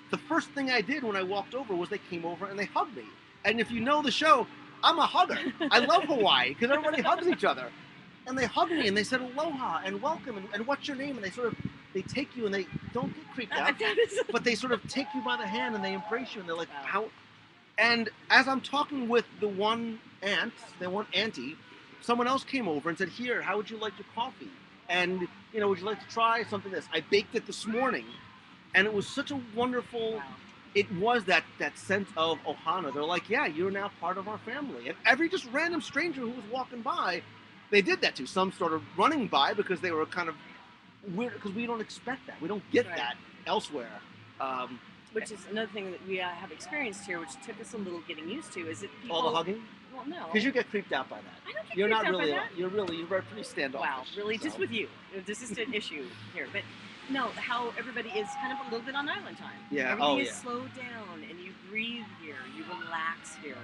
the first thing I did when I walked over was they came over and they hugged me. And if you know the show, I'm a hugger. I love Hawaii because everybody hugs each other. And they hugged me and they said aloha and welcome and what's your name? And they take you and they don't get creeped out, but they sort of take you by the hand and they embrace you and they're like, wow. How? And as I'm talking with the one auntie, someone else came over and said, here, how would you like your coffee? And, would you like to try something this? I baked it this morning. And it was such a wonderful, wow. It was that sense of ohana. They're like, yeah, you're now part of our family. And every just random stranger who was walking by, they did that to. Some started running by because they were kind of weird, because we don't expect that. We don't get that elsewhere. Which is another thing that we have experienced here, which took us a little getting used to, is that people... All the hugging? Well, no. Because you get creeped out by that. I don't get You're creeped not out really, by that. You're pretty standoffish. Wow, really? So. Just with you. This is an issue here. But no, how everybody is kind of a little bit on island time. Yeah. Everything is slowed down, and you breathe here, you relax here.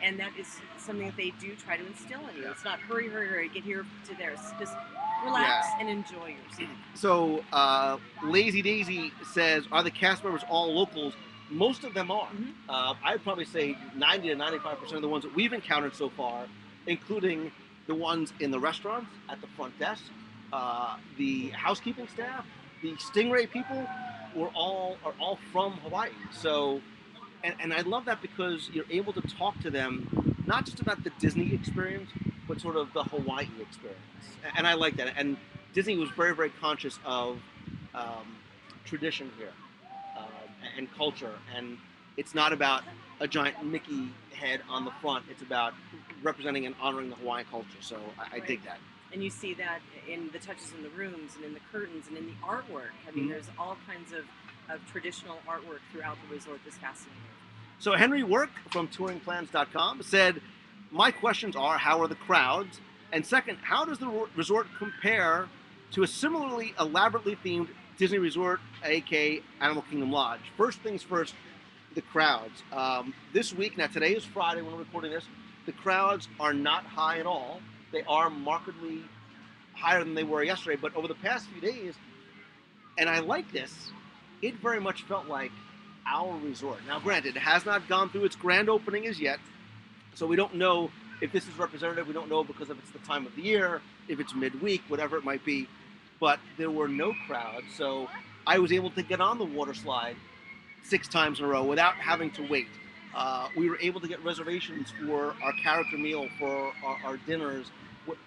And that is something that they do try to instill in you. It's not hurry, hurry, hurry, get here to there. It's just relax and enjoy yourself. So, Lazy Daisy says, are the cast members all locals? Most of them are. Mm-hmm. I'd probably say 90 to 95% of the ones that we've encountered so far, including the ones in the restaurants, at the front desk, the housekeeping staff, the Stingray people, are all from Hawaii. So, and I love that because you're able to talk to them, not just about the Disney experience, but sort of the Hawaii experience. And I like that. And Disney was very, very conscious of tradition here. And culture, and it's not about a giant Mickey head on the front. It's about representing and honoring the Hawaiian culture. So I dig that. And you see that in the touches in the rooms and in the curtains and in the artwork. I mean, there's all kinds of traditional artwork throughout the resort that's fascinating. So Henry Work from touringplans.com said, my questions are, how are the crowds? And second, how does the resort compare to a similarly elaborately themed Disney Resort, aka Animal Kingdom Lodge? First things first, the crowds. This week, now today is Friday when we're recording this, the crowds are not high at all. They are markedly higher than they were yesterday, but over the past few days, and I like this, it very much felt like our resort. Now granted, it has not gone through its grand opening as yet, so we don't know if this is representative. We don't know because if it's the time of the year, if it's midweek, whatever it might be. But there were no crowds, so I was able to get on the water slide 6 times in a row without having to wait. We were able to get reservations for our character meal, for our dinners,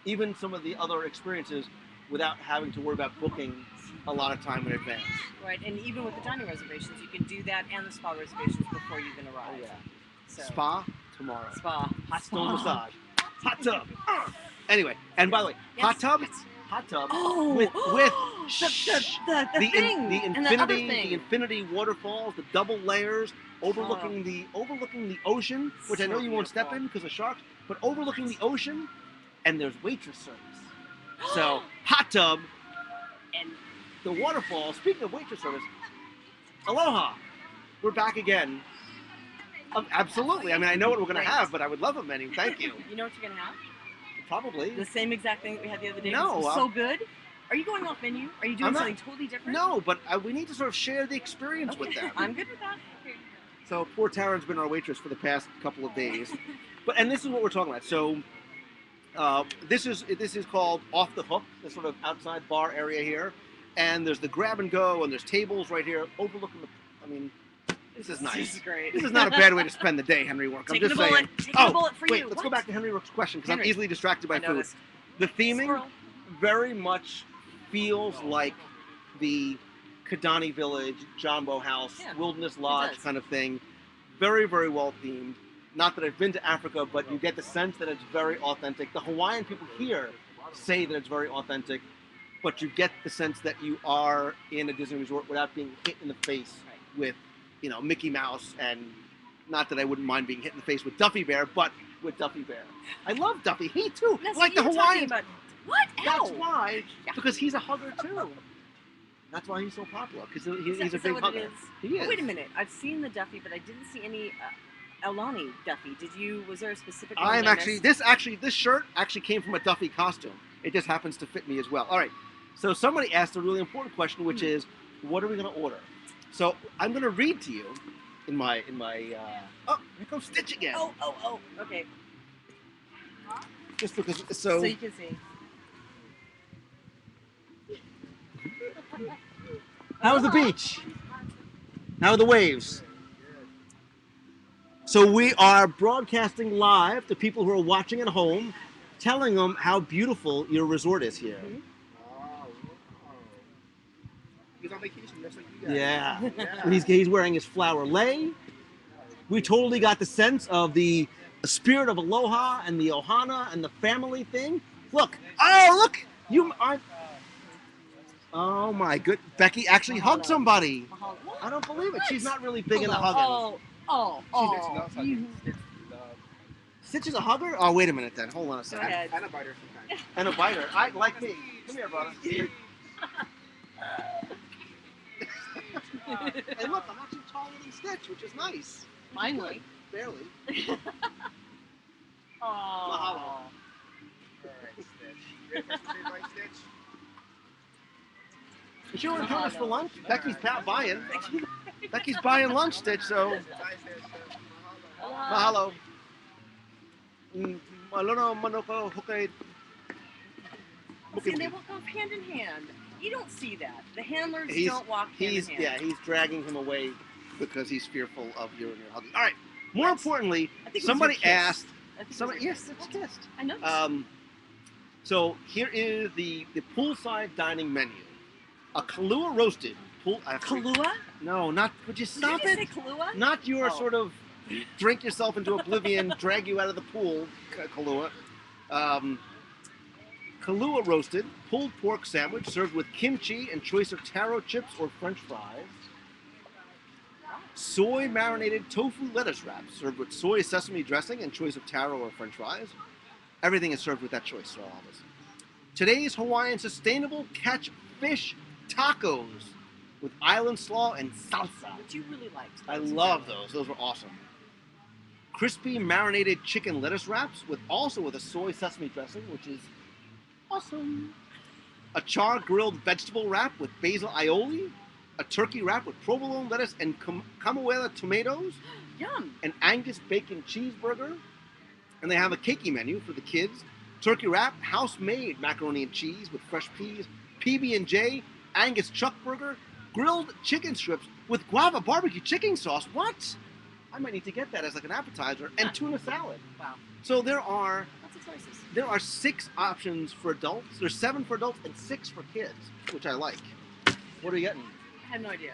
even some of the other experiences without having to worry about booking a lot of time in advance. Right, and even with the dining reservations, you can do that and the spa reservations before you even arrive. Oh, yeah. So. Spa tomorrow. Spa. Hot Stone spa. massage. hot tub. Anyway, and by the way, Yes, hot tub, yes. hot tub Oh, with the thing the and the other infinity, thing. the infinity waterfalls, the double layers, overlooking the ocean, which I know So you won't step beautiful. in because of sharks, but overlooking the ocean, and there's waitress service. So hot tub and the waterfall. Speaking of waitress service, aloha, we're back again. Absolutely. I mean, I know what we're going to Great. have, but I would love a menu. Thank you. You know what you're gonna have? Probably. The same exact thing that we had the other day. No, This was so good. Are you going off menu? Are you doing I'm not- something totally different? No, but we need to sort of share the experience with them. I'm good with that. So poor Taryn's been our waitress for the past couple of days. And this is what we're talking about. So this is called Off the Hook, the sort of outside bar area here. And there's the grab and go, and there's tables right here overlooking the. I mean, this is nice. This is great. This is not a bad way to spend the day, Henry Rourke. I'm Taking just a bullet. saying. Taking a bullet for wait, you. let's What? go back to Henry Rourke's question because I'm Henry. easily distracted by I food. noticed. The theming Squirrel. very much feels like the Kidani Village, Jumbo House, Yeah, Wilderness Lodge does. kind of thing. Very, very well themed. Not that I've been to Africa, but you get the sense that it's very authentic. The Hawaiian people here say that it's very authentic, but you get the sense that you are in a Disney resort without being hit in the face Right. with, Mickey Mouse, and not that I wouldn't mind being hit in the face with Duffy Bear, but with Duffy Bear. I love Duffy. He too. That's like the what you're talking Hawaiians. about. What? That's Ow. why, Yeah. because he's a hugger too. That's why he's so popular, because Is he's a that big what hugger. it is? He is. Oh, wait a minute. I've seen the Duffy, but I didn't see any Aulani Duffy. Was there a specific one I'm that I actually missed? this shirt actually came from a Duffy costume. It just happens to fit me as well. All right. So somebody asked a really important question, which is, what are we going to order? So I'm going to read to you in my oh, here comes Stitch again. Oh. Okay. Just because So you can see. How's the beach? How are the waves? So we are broadcasting live to people who are watching at home, telling them how beautiful your resort is here. Mhm. He's on vacation, just like you guys. Yeah. He's wearing his flower lei. We totally got the sense of the spirit of aloha and the ohana and the family thing. Look. Oh, look. Oh my good. Becky actually hugged somebody. Mahalo. I don't believe it. What? She's not really big into Hold on. hugging. Oh. You- Stitch is a hugger? Oh, wait a minute then. Hold on a Go second. ahead. And a biter sometimes. And a biter. Like me. Come here, brother. And look, I'm actually taller than Stitch, which is nice. Finally. Barely. Oh. Mahalo. All right, Stitch. Ready for some big white Stitch? You sure want to join us for lunch? Becky's buying. Becky's buying lunch, Stitch, so Bye, Stitch. Mahalo. mahalo. Malona manoko hokai. See, they walk off hand in hand. You don't see that. The handlers He's- don't walk hand in hand. Yeah, he's dragging him away because he's fearful of you and your hugging. All right. More importantly, I think it was somebody your kiss. asked. I think it was Somebody, your yes, kiss. it's kissed. I know. So here is the poolside dining menu. A Kahlua roasted. Kahlua? No, not. Would you stop Did you it? say Kahlua? Not your Oh. sort of drink yourself into oblivion, drag you out of the pool, Kahlua. Kahlua roasted, pulled pork sandwich served with kimchi and choice of taro chips or French fries. Soy marinated tofu lettuce wraps served with soy sesame dressing and choice of taro or French fries. Everything is served with that choice, so all of us. Today's Hawaiian sustainable catch fish tacos with island slaw and salsa. Which you really liked. I love those. Those were awesome. Crispy marinated chicken lettuce wraps with a soy sesame dressing, which is awesome. A char grilled vegetable wrap with basil aioli. A turkey wrap with provolone lettuce and camuela tomatoes. Yum. An Angus bacon cheeseburger. And they have a cakey menu for the kids. Turkey wrap, house-made macaroni and cheese with fresh peas, PB&J, Angus chuck burger, grilled chicken strips with guava barbecue chicken sauce. What? I might need to get that as like an appetizer, and tuna salad. Wow. So there are Lots of choices. 6 options for adults. There's 7 for adults and 6 for kids, which I like. What are you getting? I have no idea.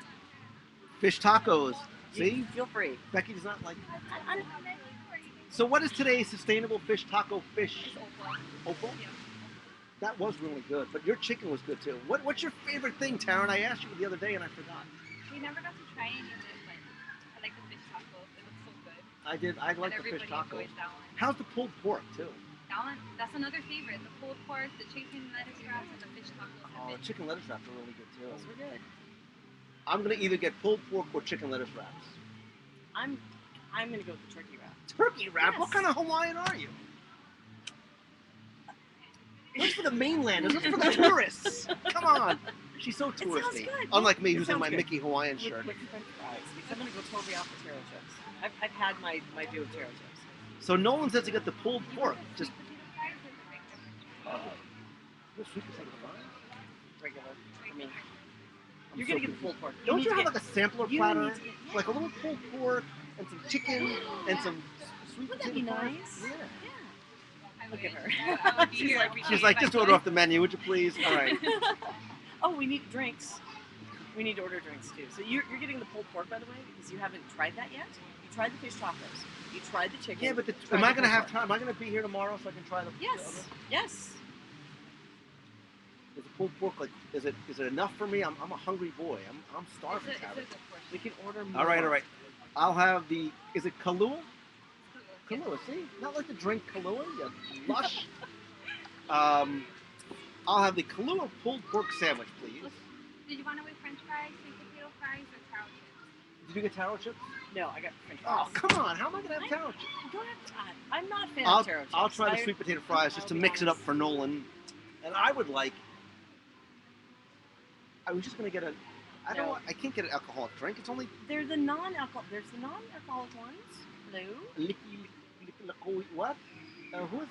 Fish tacos. You See? feel free. Becky does not like. So what is today's sustainable fish taco fish? It's opal. Opal? Yeah. That was really good, but your chicken was good too. What's your favorite thing, Taryn? I asked you the other day and I forgot. We never got to try any of it, but I like the fish tacos. It looks so good. I did. I like And the fish everybody tacos. enjoys that one. How's the pulled pork too? That one, that's another favorite. The pulled pork, the chicken lettuce wraps, and the fish tacos. Oh, have the been chicken lettuce wraps are really good too. Those were good. I'm gonna either get pulled pork or chicken lettuce wraps. I'm gonna go with the turkey wrap. Turkey wrap? What Yes. kind of Hawaiian are you? What's for the mainlanders? What's for the tourists? Come on. She's so sounds touristy. good. Unlike me, It who's in sounds my good. Mickey Hawaiian shirt. With French fries, because I'm gonna go totally off the taro chips. I've had my due of taro chips. So Nolan says to get the pulled pork. Just sweet potato fries or the regular french what sweet potato fries? Regular. I mean, I'm you're so gonna get the confused. pulled pork. Don't need you to have get- like a sampler you platter? need to get- yeah. Like a little pulled pork and some chicken and some sweet Wouldn't that potato be fries? nice? Yeah. I Look at wish. her. I would be She's here like- every She's day like, if I just order could. off the menu, would you please? All right. Oh, we need drinks. We need to order drinks too. So you're getting the pulled pork, by the way, because you haven't tried that yet. You tried the fish tacos. You tried the chicken. Yeah, but you am tried I the gonna pulled have pork. time? Am I gonna be here tomorrow so I can try the? Yes. Yes. Is the pulled pork like? Is it enough for me? I'm a hungry boy. I'm It's starving. a, it's a Taryn. good portion. We can order more. All right. I'll have the. Is it Kahlua? Yeah. Kahlua. See, not like to drink Kahlua. You lush. I'll have the Kahlua pulled pork sandwich, please. Did you want to with french fries, sweet potato fries, or taro chips? Did you get taro chips? No, I got french fries. Oh, come on! How am I gonna have taro chips? You don't have to. I'm not a fan I'll of taro chips. I'll try the I- sweet potato fries just to I'll be mix it up honest. for Nolan, and I would like. I was just gonna get a. I don't. No. Want, I can't get an alcoholic drink. It's only They're the non-alcohol. There's the non-alcoholic ones. Hello. what?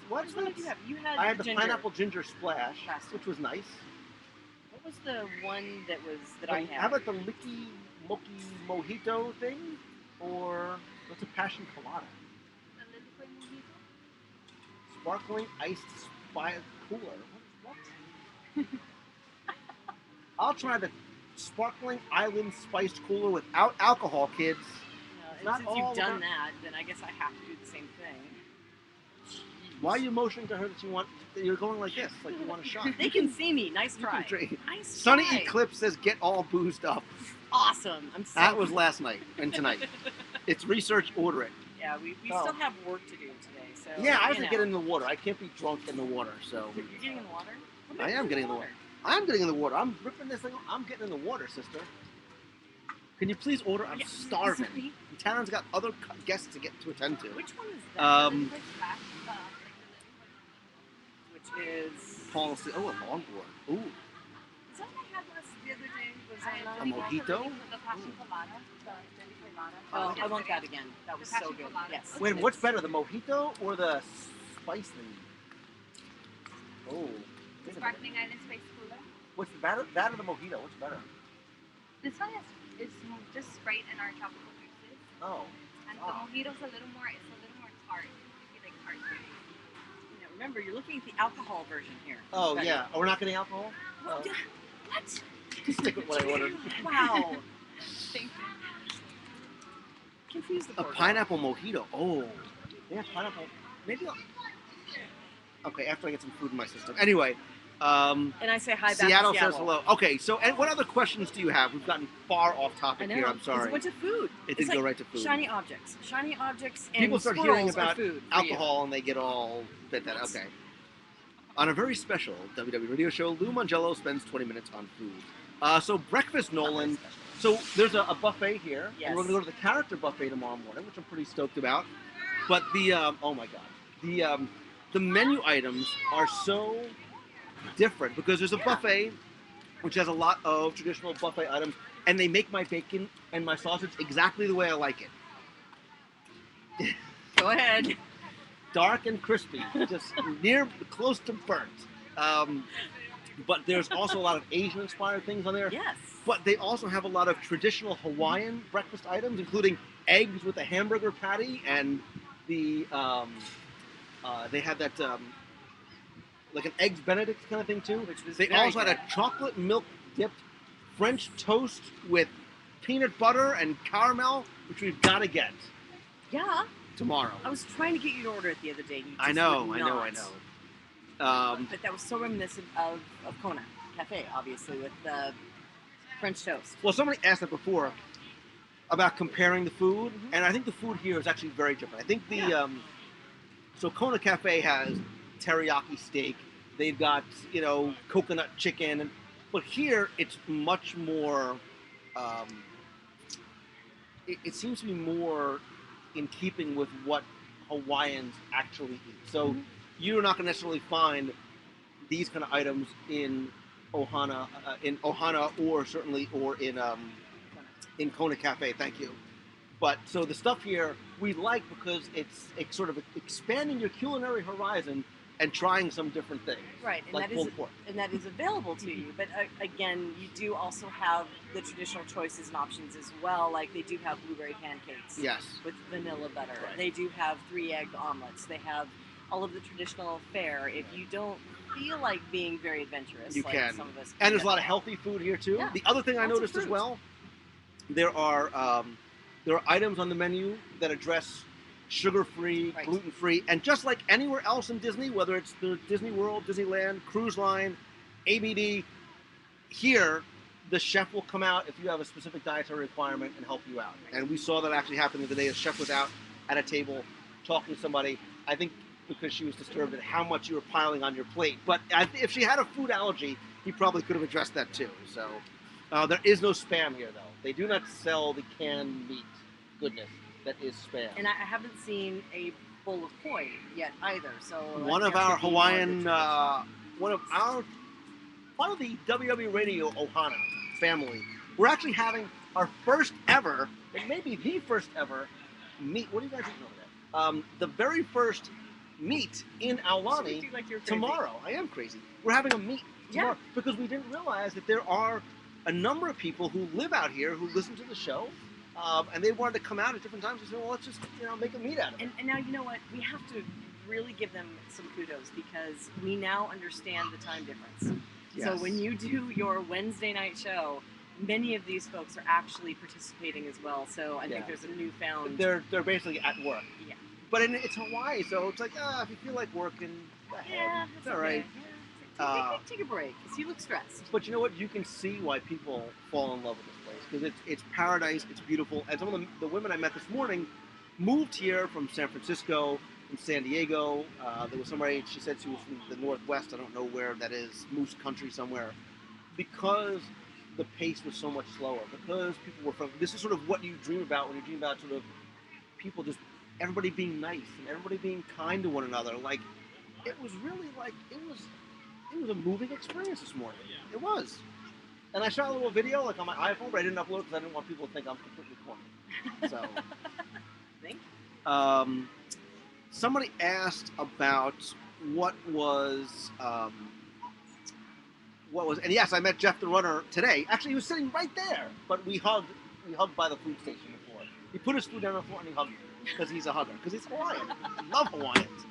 What Which is one that? did you have? You had I had the ginger. pineapple ginger splash, Last which was nice. What was the one that But I had? how about the Licky Moki Mojito thing, or what's a passion colada? The liquid mojito? Sparkling iced spire cooler. What? I'll try the sparkling island spiced cooler without alcohol, kids. No, not since all you've done about- that, then I guess I have to do the same thing. Why are you motioning to her that you want? That you're going like this, like you want a shot. They can see me. Nice You can try. drink. Nice Sunny try. Eclipse says get all boozed up. Awesome. I'm so. That was last night and tonight. It's research, order it. Yeah, we Oh. still have work to do today. So. Yeah, I you have to know. get in the water. I can't be drunk in the water, so You're getting in the water. What I are you am doing getting in the water. I'm getting in the water. I'm ripping this thing. I'm getting in the water, sister. Can you please order? I'm Yeah, starving. sorry. And Taryn's got other guests to get to attend to. Which one is that? Um, Which is. Policy. Oh, a longboard. Ooh, Is that what I had last the other day? Was I that a not? mojito. The passion colada, the jelly colada. Oh, I want yesterday. that again. That was The so passion good. colada. Yes. Wait, what's better, the mojito or the spice thing? Oh, The wait a minute. sparkling island spice cooler. What's the better? That or the mojito? What's better? This one is just Sprite and our tropical juices, Oh, and Ah. the mojito's a little more. It's a little more tart. If you like tart drinks. You know, remember, you're looking at the alcohol version here. oh Right. yeah. Oh, we're not getting alcohol. What? Oh. What? Just stick with what I ordered. Wow. Thank you. Confuse the A poor girl. pineapple mojito. Oh, yeah, pineapple. Maybe I'll. Okay, after I get some food in my system. Anyway, And I say hi back Seattle to says Seattle. hello. Okay, so and what other questions do you have? We've gotten far off I topic know. here. I'm It's sorry. a bunch of food. It It's did go like right to food. Shiny objects. Shiny objects and People start squirrels hearing are about food for you. Alcohol and they get all bit that. Okay. On a very special WW radio show, Lou Mangello spends 20 minutes on food. So breakfast, Nolan. So there's a buffet here, Yes. and we're gonna go to the character buffet tomorrow morning, which I'm pretty stoked about. But the oh my god, the menu items are so different because there's a Yeah. buffet which has a lot of traditional buffet items, and they make my bacon and my sausage exactly the way I like it. Go ahead. Dark and crispy, just close to burnt. But there's also a lot of Asian-inspired things on there. Yes. But they also have a lot of traditional Hawaiian breakfast items, including eggs with a hamburger patty, and they had that like an eggs Benedict kind of thing too. Which was They very also had good. a chocolate milk dipped French toast with peanut butter and caramel, which we've got to get. Yeah. tomorrow. I was trying to get you to order it the other day. You just I know. would not. But that was so reminiscent of Kona Cafe, obviously, with the French toast. Well, somebody asked that before about comparing the food, Mhm. and I think the food here is actually very different. I think the Yeah. so Kona Cafe has teriyaki steak. They've got coconut chicken, but here it's much more. Um, it seems to be more in keeping with what Hawaiians actually eat. So Mhm. you're not going to necessarily find these kind of items in Ohana, or certainly or in Kona Cafe. Thank you. But so the stuff here we like because it's sort of expanding your culinary horizon and trying some different things. Right, and like that pulled is pork. and that is available to you. But again, you do also have the traditional choices and options as well. Like they do have blueberry pancakes Yes. with vanilla butter. Right. They do have 3-egg omelets. They have all of the traditional fare. If you don't feel like being very adventurous, You like can. some of us, And there's a lot of healthy food here too. Yeah. The other thing I Lots of noticed as fruit. well, there are items on the menu that address sugar-free, Right. gluten-free, and just like anywhere else in Disney, whether it's the Disney World, Disneyland, Cruise Line, ABD, here the chef will come out if you have a specific dietary requirement and help you out. And we saw that actually happen the other day. A chef was out at a table talking to somebody. I think because she was disturbed at how much you were piling on your plate. But if she had a food allergy, he probably could have addressed that too. So there is no spam here, though. They do not sell the canned meat goodness that is spam. And I haven't seen a bowl of poi yet either. So One of our Hawaiian, one of the WW Radio Ohana family, we're actually having our first ever, and maybe the first ever meet. What are you guys eating over there? The very first meet in Aulani like you're crazy. tomorrow. I am crazy. We're having a meet tomorrow because we didn't realize that there are a number of people who live out here who listen to the show, and they wanted to come out at different times. We said, well, let's just make a meet out of it. And now you know what? We have to really give them some kudos because we now understand the time difference. Yes. So when you do your Wednesday night show, many of these folks are actually participating as well. So I think there's a newfound. They're basically at work. Yeah. But it's Hawaii, so it's like, if you feel like working, go ahead. It's all right. Yeah. Take a break because you look stressed. But you know what? You can see why people fall in love with this place because it's paradise. It's beautiful. And some of the women I met this morning moved here from San Francisco, from San Diego. There was somebody, she said she was from the Northwest. I don't know where that is, Moose Country somewhere. Because the pace was so much slower. Because people were from. This is sort of what you dream about when you dream about sort of people just everybody being nice and everybody being kind to one another. Like it was really like it was a moving experience this morning. It was. And I shot a little video like on my iPhone, but I didn't upload because I didn't want people to think I'm completely corny. So, Thank you. Somebody asked about what was, and yes, I met Jeff the Runner today. Actually, he was sitting right there, but we hugged by the food station before. He put his food down on the floor and he hugged me because he's a hugger, because he's Hawaiian. I love Hawaiians.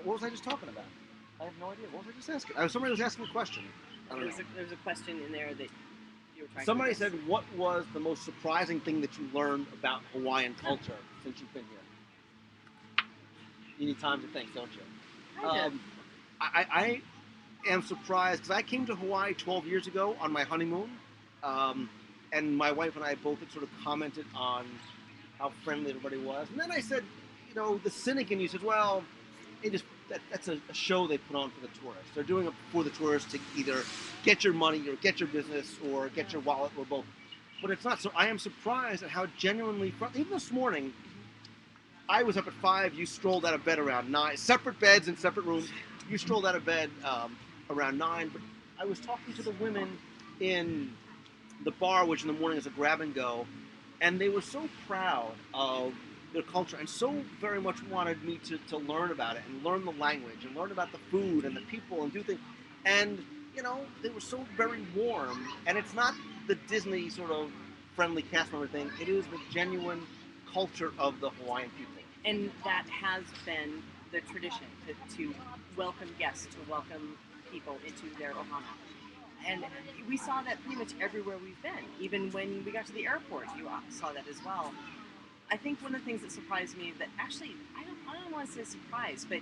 What was I just talking about? I have no idea. What was I just asking? Somebody was asking a question. I don't know. There's a question in there that you were trying Somebody to said, what was the most surprising thing that you learned about Hawaiian culture since you've been here? You need time to think, don't you? I am surprised because I came to Hawaii 12 years ago on my honeymoon, and my wife and I both had sort of commented on how friendly everybody was. And then I said, the cynic in you says, well, that's a show they put on for the tourists. They're doing it for the tourists to either get your money or get your business or get your wallet or both. But it's not. So I am surprised at how genuinely friendly. Even this morning, I was up at 5. You strolled out of bed around 9. Separate beds in separate rooms. You strolled out of bed around 9. But I was talking to the women in the bar, which in the morning is a grab and go, and they were so proud of their culture and so very much wanted me to learn about it and learn the language and learn about the food and the people and do things. And, they were so very warm. And it's not the Disney sort of friendly cast member thing. It is the genuine culture of the Hawaiian people. And that has been the tradition to welcome guests, to welcome people into their ohana. And we saw that pretty much everywhere we've been. Even when we got to the airport, you saw that as well. I think one of the things that surprised me that actually I don't want to say surprised, but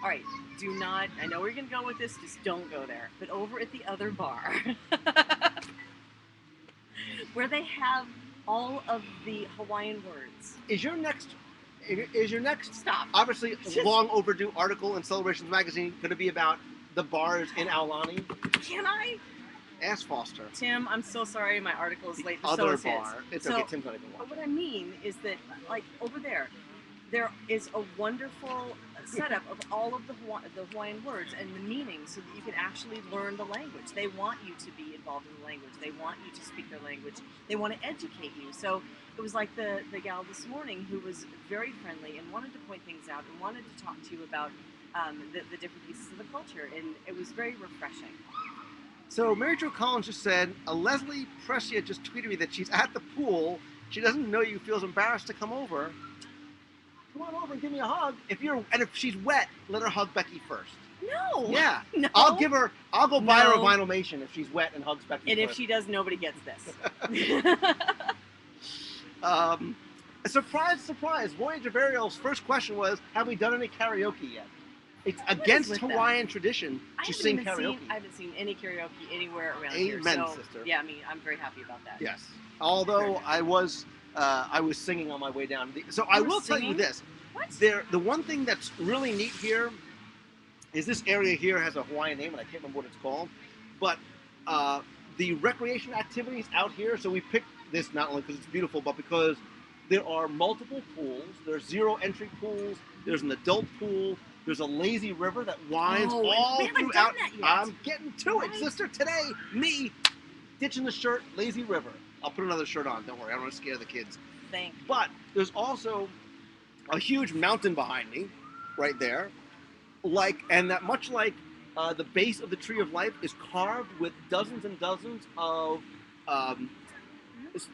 all right, do not. I know where you're gonna go with this. Just don't go there. But over at the other bar, where they have all of the Hawaiian words. Is your next Stop. obviously Just- long overdue article in Celebrations magazine going to be about the bars in Aulani? Can I? Ask Foster. Tim, I'm so sorry. My article is The late. But so other is his. bar. It's So- okay. Tim's not even But watching. what I mean is that, like over there is a wonderful setup of all of the Hawaiian words and the meanings, so that you can actually learn the language. They want you to be involved in the language. They want you to speak their language. They want to educate you. So it was like the gal this morning who was very friendly and wanted to point things out and wanted to talk to you about the different pieces of the culture, and it was very refreshing. So Mary Jo Collins just said, Leslie Prescia just tweeted me that she's at the pool. She doesn't know you, feels embarrassed to come over. Come on over and give me a hug. If she's wet, let her hug Becky first. No. Yeah. No. I'll go buy her a No. vinyl Mation if she's wet and hugs Becky And if first. she does, nobody gets this. Surprise. Voyager Varial's first question was, have we done any karaoke yet? It's What is against with that? Hawaiian tradition I to haven't sing even karaoke. I haven't seen any karaoke anywhere around here. Amen, So, sister. yeah, I mean, I'm very happy about that. Yes. Although I was singing on my way down. So I You were will tell you singing? this. What? The one thing that's really neat here is this area here has a Hawaiian name, and I can't remember what it's called. But the recreation activities out here, so we picked this not only because it's beautiful, but because there are multiple pools. There's 0 entry pools. There's an adult pool. There's a lazy river that winds Oh, and all we haven't throughout. done that yet. I'm getting to it, Right. sister. Today, me ditching the shirt, lazy river. I'll put another shirt on. Don't worry, I don't want to scare the kids. Thank you. But there's also a huge mountain behind me, right there. Much like the base of the Tree of Life is carved with dozens and dozens of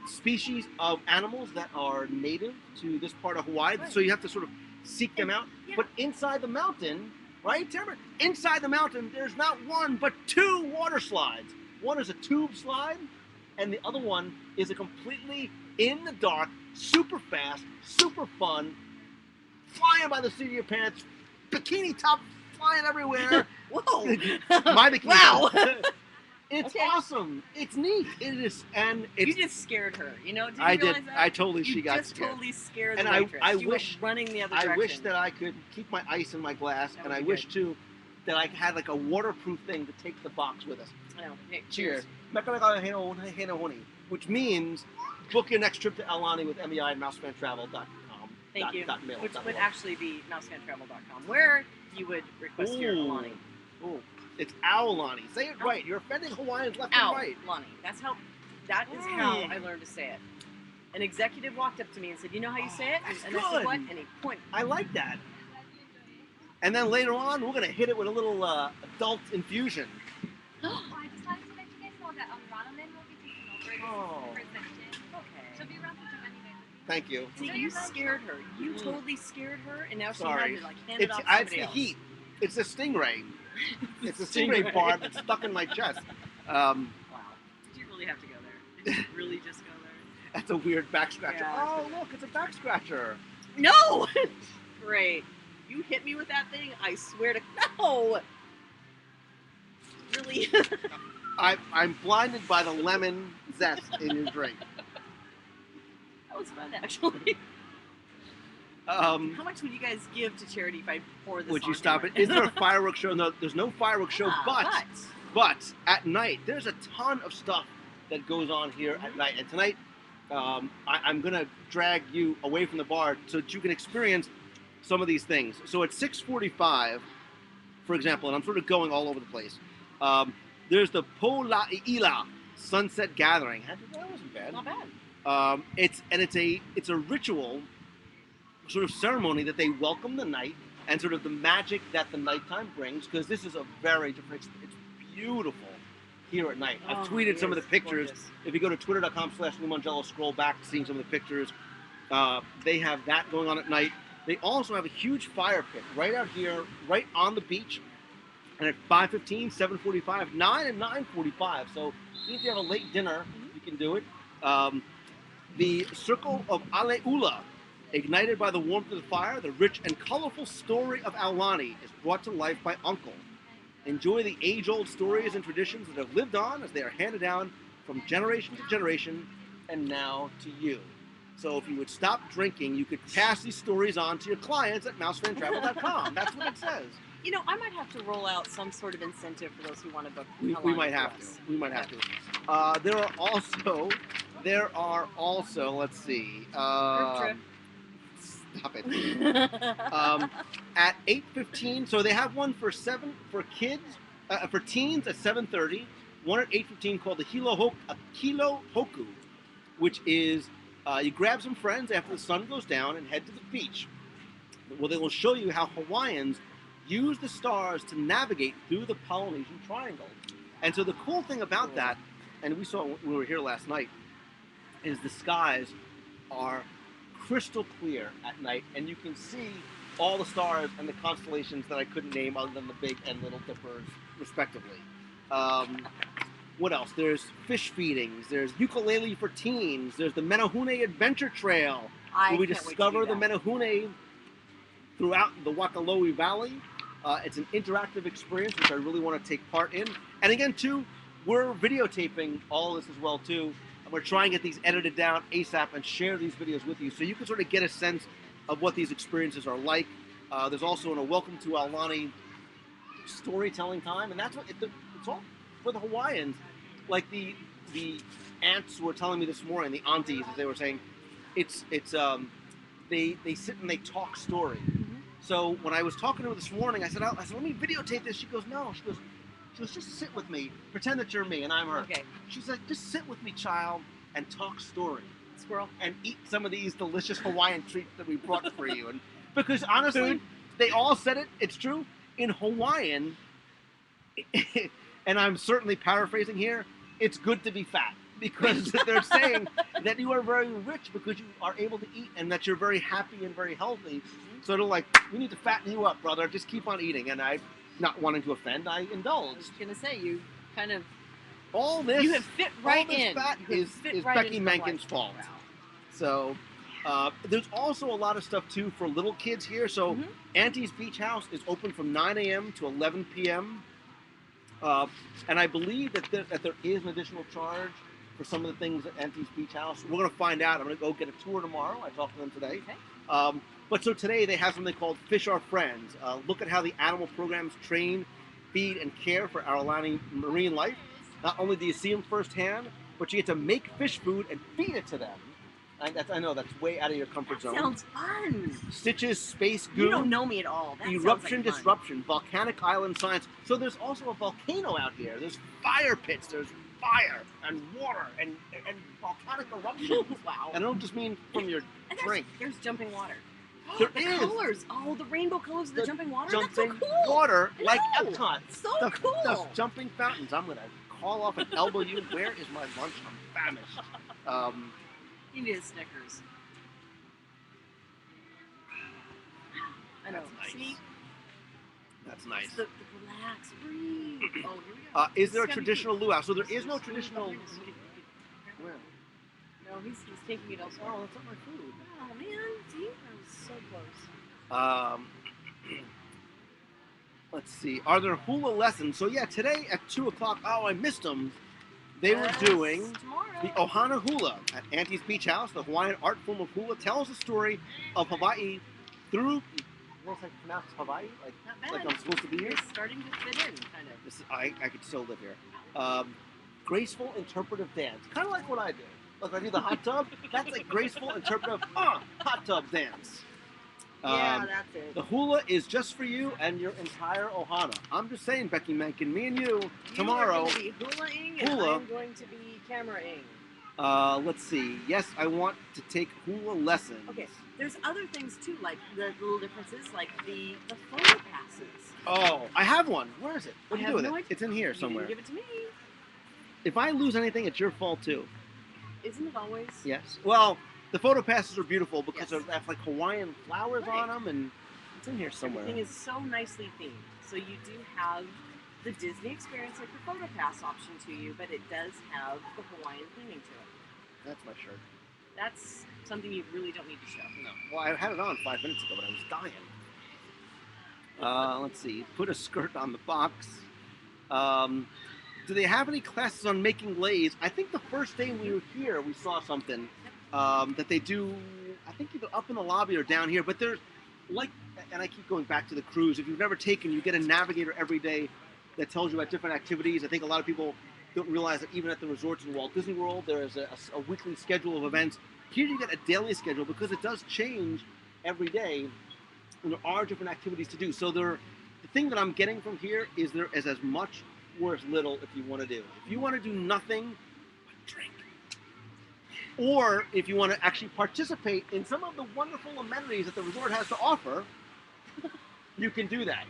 species of animals that are native to this part of Hawaii. Right. So you have to sort of seek them out. Yeah. But inside the mountain, right, Tamara? Inside the mountain, there's not one but 2 water slides. One is a tube slide, and the other one is a completely in the dark, super fast, super fun, flying by the seat of your pants, bikini top flying everywhere. Whoa. My bikini. Wow. top. It's Okay. awesome. It's neat. It is, and it's. You just scared her. You know? Did you I realize did. that? I totally. You She got just scared. totally scared And the waitress. I You wish- were running the other I direction. wish that I could keep my ice in my glass, That and would I be wish good. too that I had like a waterproof thing to take the box with us. I know. Hey, Cheers. Which means book your next trip to Aulani with MEI and mousefantravel.com. Thank you. Mail, Which dot would org. actually be mousefantravel.com, where you would request your Ooh. Aulani. Ooh, it's Aulani. Say it Ow. right. You're offending Hawaiians left Ow, and right. Lonnie. That is how I learned to say it. An executive walked up to me and said, "You know how you say it?" That's And I good. said, "What?" And he pointed. I like that. And then later on, we're gonna hit it with a little adult infusion. Oh, I just wanted to let you guys know that Ramen will be taking over Oh. this presentation. She'll be around for many days. Thank you. See, you scared her. You totally scared her, and now she Sorry. had to like hand it It's, off to it's somebody the else. heat. It's a stingray. It's a Stingray. stingray barb that's stuck in my chest. Wow. Did you really have to go there? Did you really just go there? That's a weird back scratcher. Yeah. Oh, look, it's a back scratcher. No! Great. You hit me with that thing, I swear to no! Really? I'm blinded by the lemon zest in your drink. That was fun, actually. How much would you guys give to charity if I pour this Would you on stop it? camera? Is there a fireworks show? No, there's no fireworks show, Ah, but at night, there's a ton of stuff that goes on here at night. And tonight, I'm going to drag you away from the bar so that you can experience some of these things. So at 6:45, for example, and I'm sort of going all over the place, there's the Pola'ila Sunset Gathering. That wasn't bad. Not bad. It's a ritual sort of ceremony that they welcome the night and sort of the magic that the nighttime brings, because this is a very different, it's beautiful here at night. I've Oh, tweeted it some of the is pictures. gorgeous. If you go to twitter.com/LouMangello, scroll back, seeing some of the pictures. They have that going on at night. They also have a huge fire pit right out here, right on the beach. And at 5:15, 7:45, 9 and 9:45. So if you have a late dinner, you can do it. The Circle of Aleula, ignited by the warmth of the fire, the rich and colorful story of Aulani is brought to life by Uncle. Enjoy the age-old stories and traditions that have lived on as they are handed down from generation to generation and now to you. So if you would stop drinking, you could pass these stories on to your clients at mousefantravel.com. That's what it says. You know, I might have to roll out some sort of incentive for those who want to book. We Aulani might for have us. to. We might have to. There are also. Let's see. Group trip. Stop it. At 8:15, so they have one for kids, for teens at 7:30. One at 8:15 called the Kilo Hoku, which is you grab some friends after the sun goes down and head to the beach. Well, they will show you how Hawaiians use the stars to navigate through the Polynesian Triangle. And so the cool thing about that, and we saw when we were here last night, is the skies are crystal clear at night, and you can see all the stars and the constellations that I couldn't name other than the Big and Little Dippers, respectively. What else? There's fish feedings. There's ukulele for teens. There's the Menehune Adventure Trail, where we discover the Menehune throughout the Waikoloa Valley. It's an interactive experience, which I really want to take part in. And again, too, we're videotaping all of this as well, too. And we're trying to get these edited down ASAP and share these videos with you so you can sort of get a sense of what these experiences are like. There's also a Welcome to Aulani storytelling time, and that's what it's all for the Hawaiians. Like the aunts were telling me this morning, the aunties, as they were saying, they sit and they talk story. So when I was talking to her this morning, I said, let me videotape this. She goes, no. She goes, just sit with me. Pretend that you're me and I'm her. Okay. She's like, just sit with me, child, and talk story. Squirrel. And eat some of these delicious Hawaiian treats that we brought for you. And because honestly, they all said it. It's true. In Hawaiian, and I'm certainly paraphrasing here, it's good to be fat. Because they're saying that you are very rich because you are able to eat and that you're very happy and very healthy. So they're like, we need to fatten you up, brother. Just keep on eating. And I, not wanting to offend, I indulged. I was going to say, you kind of... All this, you have fit right all this in. fat is Becky Menken's fault. Wow. So there's also a lot of stuff, too, for little kids here. So Auntie's Beach House is open from 9 a.m. to 11 p.m. And I believe that there is an additional charge for some of the things at Auntie's Beach House. We're going to find out. I'm going to go get a tour tomorrow. I talked to them today. Okay. But so today they have something called Fish Are Friends. Look at how the animal programs train, feed, and care for our Aulani marine life. Not only do you see them firsthand, but you get to make fish food and feed it to them. I know that's way out of your comfort zone. Sounds fun. Stitches, Space Goo. You don't know me at all. That Eruption, sounds like Disruption, Volcanic Island Science. So there's also a volcano out here. There's fire pits. There's fire and water and volcanic eruptions. Wow. And I don't just mean from your drink. There's jumping water. There the is. Colors. Oh, the rainbow colors of the jumping water. That's so Jumping cool. water I like know. Epcot. So cool. The jumping fountains. I'm going to call off and elbow you. Where is my lunch? I'm famished. You need a Snickers. I know. That's nice. See? That's nice. The relax, breathe. Oh, here we go. Is there a traditional luau? So there is no traditional... Where? No, he's taking it elsewhere. Oh, that's not my food. Oh, man. See? That was so close. Let's see. Are there hula lessons? So yeah, today at 2 o'clock. Oh, I missed them. They were doing tomorrow. the Ohana Hula at Auntie's Beach House. The Hawaiian art form of hula tells the story of Hawaii through. What's like pronounced Hawaii? Not bad. Like I'm supposed to be here. You're starting to fit in, kind of. This, I could still live here. Graceful interpretive dance, kind of like what I do. Like I do the hot tub. That's like graceful interpretive hot tub dance. Yeah, that's it. The hula is just for you and your entire ohana. I'm just saying, Becky Menken, me and you tomorrow. You are going to be hula-ing, and I'm going to be camera-ing. Let's see. Yes, I want to take hula lessons. Okay, there's other things too, like the little differences, like the photo passes. Oh, I have one. Where is it? What do you do with no it? idea. It's in here somewhere. You didn't give it to me. If I lose anything, it's your fault too. Isn't it always? Yes. Well, the photo passes are beautiful because Yes. they have like Hawaiian flowers Right. on them, and it's in here somewhere. Everything is so nicely themed. So you do have the Disney experience, like the photo pass option to you, but it does have the Hawaiian theming to it. That's my shirt. That's something you really don't need to show. No. Well, I had it on 5 minutes ago, but I was dying. Let's see. Put a skirt on the box. Do they have any classes on making glaze? I think the first day we were here, we saw something that they do. I think either up in the lobby or down here. But they're like, and I keep going back to the cruise. If you've never taken, you get a navigator every day that tells you about different activities. I think a lot of people don't realize that even at the resorts in Walt Disney World, there is a weekly schedule of events. Here you get a daily schedule because it does change every day, and there are different activities to do. So the thing that I'm getting from here is there is as much or as little if you want to do. If you want to do nothing but drink, or if you want to actually participate in some of the wonderful amenities that the resort has to offer, you can do that.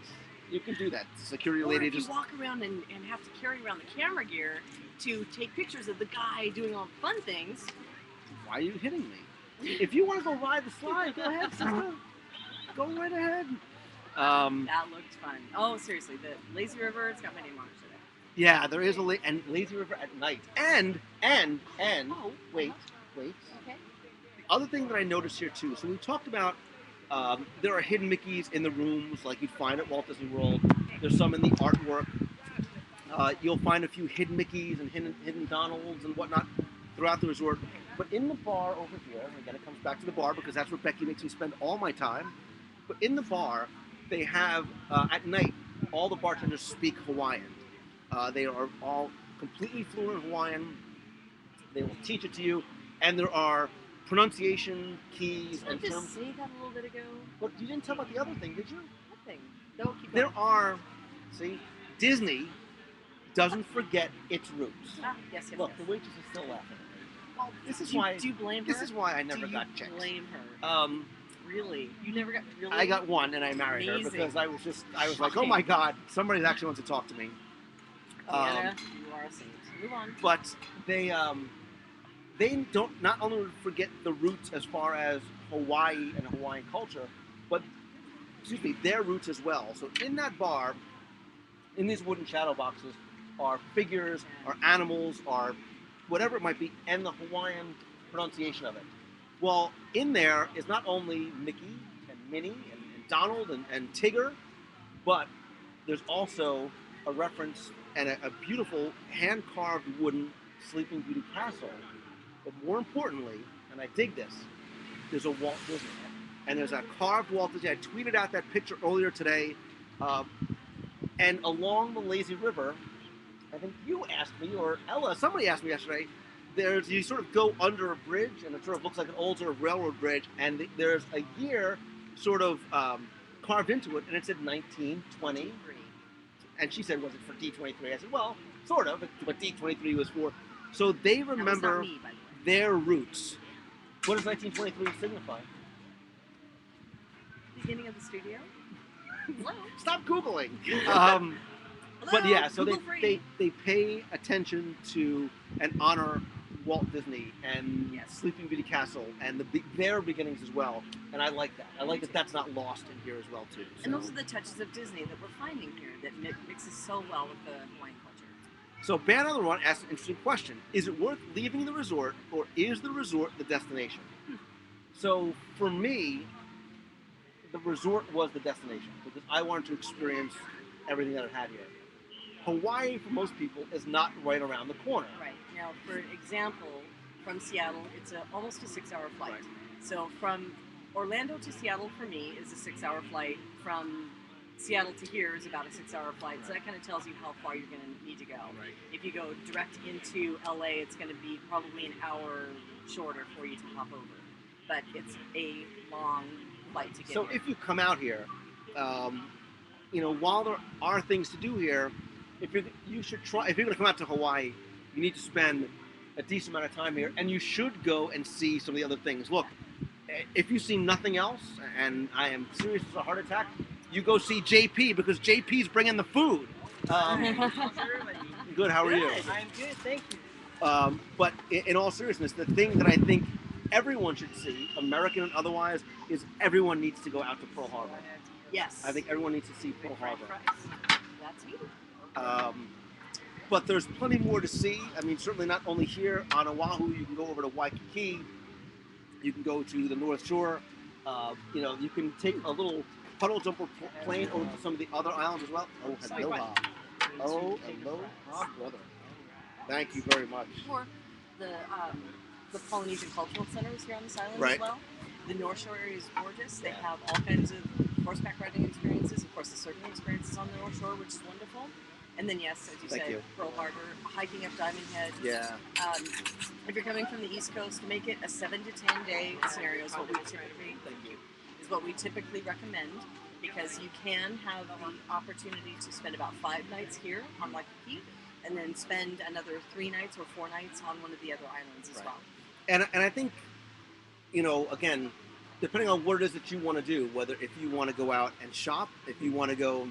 You can do that. Security Or lady if just. you walk around and have to carry around the camera gear to take pictures of the guy doing all the fun things. Why are you hitting me? If you want to go ride the slide, go ahead, sister. Go right ahead. That looked fun. Oh, seriously, the lazy river, it's got my name on it today. Yeah, there is and lazy river at night. And Oh, wait. Okay. The other thing that I noticed here too. So we talked about there are hidden Mickeys in the rooms like you'd find at Walt Disney World. There's some in the artwork. You'll find a few hidden Mickeys and hidden Donalds and whatnot throughout the resort. But in the bar over here, and again it comes back to the bar because that's where Becky makes me spend all my time. But in the bar, they have at night all the bartenders speak Hawaiian. They are all completely fluent in Hawaiian. They will teach it to you, and there are pronunciation keys Did I and just terms. say that a little bit ago? But you didn't tell about the other thing, did you? Nothing. Don't keep There going. are, see, Disney doesn't forget its roots. Yes. Look, yes. the waitress is still laughing. Well, This is do, why. do you blame her? This is why I never do you got checks. blame her? Really? You never got really? I got one, and I married her Amazing. because I was like, oh Shocking. my god, somebody actually wants to talk to me. Deanna, you are a saint. Move on. But they don't not only forget the roots as far as Hawaii and Hawaiian culture, but their roots as well. So in that bar, in these wooden shadow boxes, are figures, are animals, are whatever it might be, and the Hawaiian pronunciation of it. Well, in there is not only Mickey and Minnie and Donald and Tigger, but there's also a reference and a beautiful hand-carved wooden Sleeping Beauty castle. But more importantly, and I dig this, there's a Walt Disney. And there's a carved Walt Disney. I tweeted out that picture earlier today. And along the lazy river, I think you asked me, or Ella, somebody asked me yesterday, you sort of go under a bridge, and it sort of looks like an old sort of railroad bridge, and there's a year sort of carved into it, and it said 1920. And she said, was it for D23? I said, well, sort of, but D23 was for. So they That was remember not me, by the way. their roots. What does 1923 signify? Beginning of the studio. Hello. Stop Googling. Hello. But yeah, so Google free. they pay attention to and honor Walt Disney and Yes. Sleeping Beauty Castle and their beginnings as well. And I like that. I like that that's not lost in here as well too. So, And those are the touches of Disney that we're finding here that mixes so well with the Hawaiian culture. so Ban on the Run asked an interesting question: is it worth leaving the resort, or is the resort the destination? So for me, the resort was the destination because I wanted to experience everything that it had here. Hawaii, for most people, is not right around the corner. Right. Now, for example, from Seattle, it's almost a 6-hour flight. Right. So from Orlando to Seattle, for me, is a 6-hour flight. From Seattle to here is about a 6-hour flight. So that kind of tells you how far you're going to need to go. Right. If you go direct into LA, it's going to be probably an hour shorter for you to hop over. But it's a long flight to get So here. if you come out here, while there are things to do here, if you're going to come out to Hawaii, you need to spend a decent amount of time here, and you should go and see some of the other things. Look, if you see nothing else, and I am serious as a heart attack, you go see JP because JP's bringing the food. Good. How are you? Good. I'm good, thank you. But in all seriousness, the thing that I think everyone should see, American and otherwise, is everyone needs to go out to Pearl Harbor. Yes. I think everyone needs to see Pearl Harbor. That's you. But there's plenty more to see. I mean, certainly not only here on Oahu. You can go over to Waikiki. You can go to the North Shore. You know, you can take a little puddle jumper plane over to some of the other islands as well. Oh, aloha. Oh, aloha, brother. Thank you very much. Or the Polynesian Cultural Centers here on this island Right. as well. The North Shore area is gorgeous. They have all kinds of horseback riding experiences. Of course, the surfing experiences on the North Shore, which is wonderful. And then, yes, as you Thank said, you. Pearl Harbor, hiking up Diamond Head. Yeah. If you're coming from the East Coast, to make it a 7 to 10 day scenario is what we typically recommend, because you can have the opportunity to spend about 5 nights here on Waikiki, and then spend another 3 nights or 4 nights on one of the other islands as Right. well. And I think, you know, again, depending on what it is that you want to do, whether if you want to go out and shop, if you want to go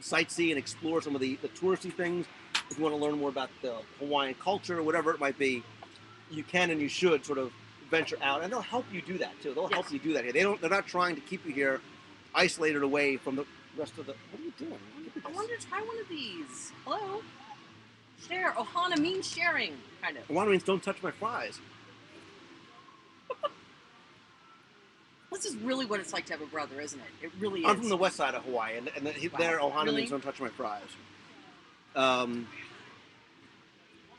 sightsee and explore some of the touristy things, if you want to learn more about the Hawaiian culture, whatever it might be, you can and you should sort of venture out, and they'll help you do that too. They'll help Yes. you do that here. They're not trying to keep you here isolated away from the rest of the. What are you doing? Look at I this. want to try one of these. Hello? Share. Ohana means sharing, kind of. Hawaiian means don't touch my fries. This is really what it's like to have a brother, isn't it? It really is. I'm from the west side of Hawaii, and their Ohana Really? means don't touch my fries.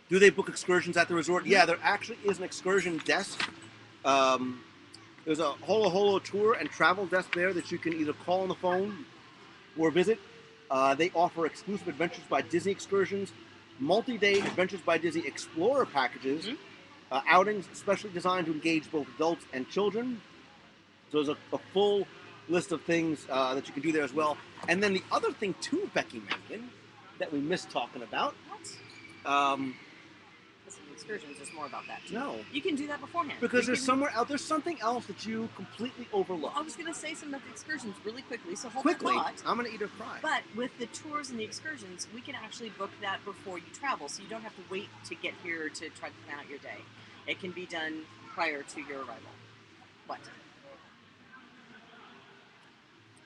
Do they book excursions at the resort? Yeah, there actually is an excursion desk. There's a Holo Holo tour and travel desk there that you can either call on the phone or visit. They offer exclusive Adventures by Disney excursions, multi-day Adventures by Disney Explorer packages, outings specially designed to engage both adults and children. So there's a full list of things that you can do there as well. And then the other thing too, Becky mentioned, that we missed talking about. What? Listen, excursions, there's more about that too. No, You can do that beforehand. because You there's can- somewhere out there's something else that you completely overlook. I was going to say something about the excursions really quickly, so hold Quickly, that thought. I'm gonna eat a fry. But with the tours and the excursions, we can actually book that before you travel, so you don't have to wait to get here to try to plan out your day. It can be done prior to your arrival. What?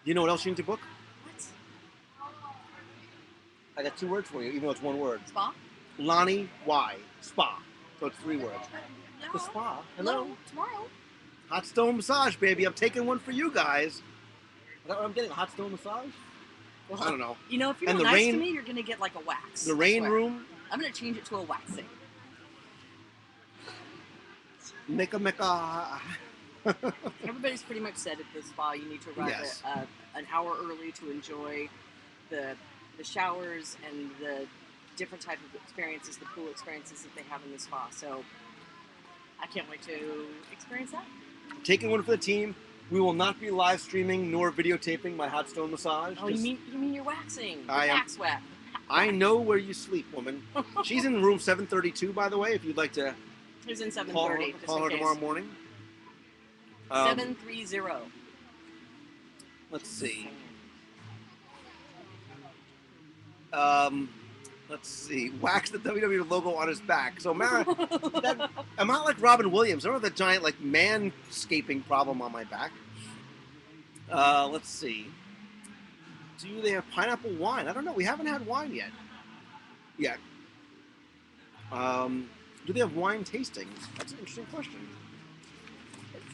You know what else you need to book? What? I got 2 words for you, even though it's 1 word. Spa? Lani Y Spa. So it's 3 words. No. The spa. Hello. Tomorrow. Hot stone massage, baby. I'm taking one for you guys. Is that what I'm getting? A hot stone massage? Well, I don't know. You know, if you're And the nice rain- to me, you're going to get like a wax. The I rain swear. room. I'm going to change it to a waxing. Mecca. Everybody's pretty much said at the spa you need to arrive Yes. an hour early to enjoy the showers and the different type of experiences, the pool experiences that they have in the spa. So I can't wait to experience that. Taking one for the team. We will not be live streaming nor videotaping my hot stone massage. Oh, you mean you're waxing? I am- Wax wax. I know where you sleep, woman. She's in room 732, by the way, if you'd like to Who's in call her, 7:30? Just call her in case. tomorrow morning. 730. Let's see. Let's see. Wax the WWE logo on his back. So, Mara, I'm not like Robin Williams. I don't have that giant, like, manscaping problem on my back. Let's see. Do they have pineapple wine? I don't know. We haven't had wine yet. Do they have wine tastings? That's an interesting question.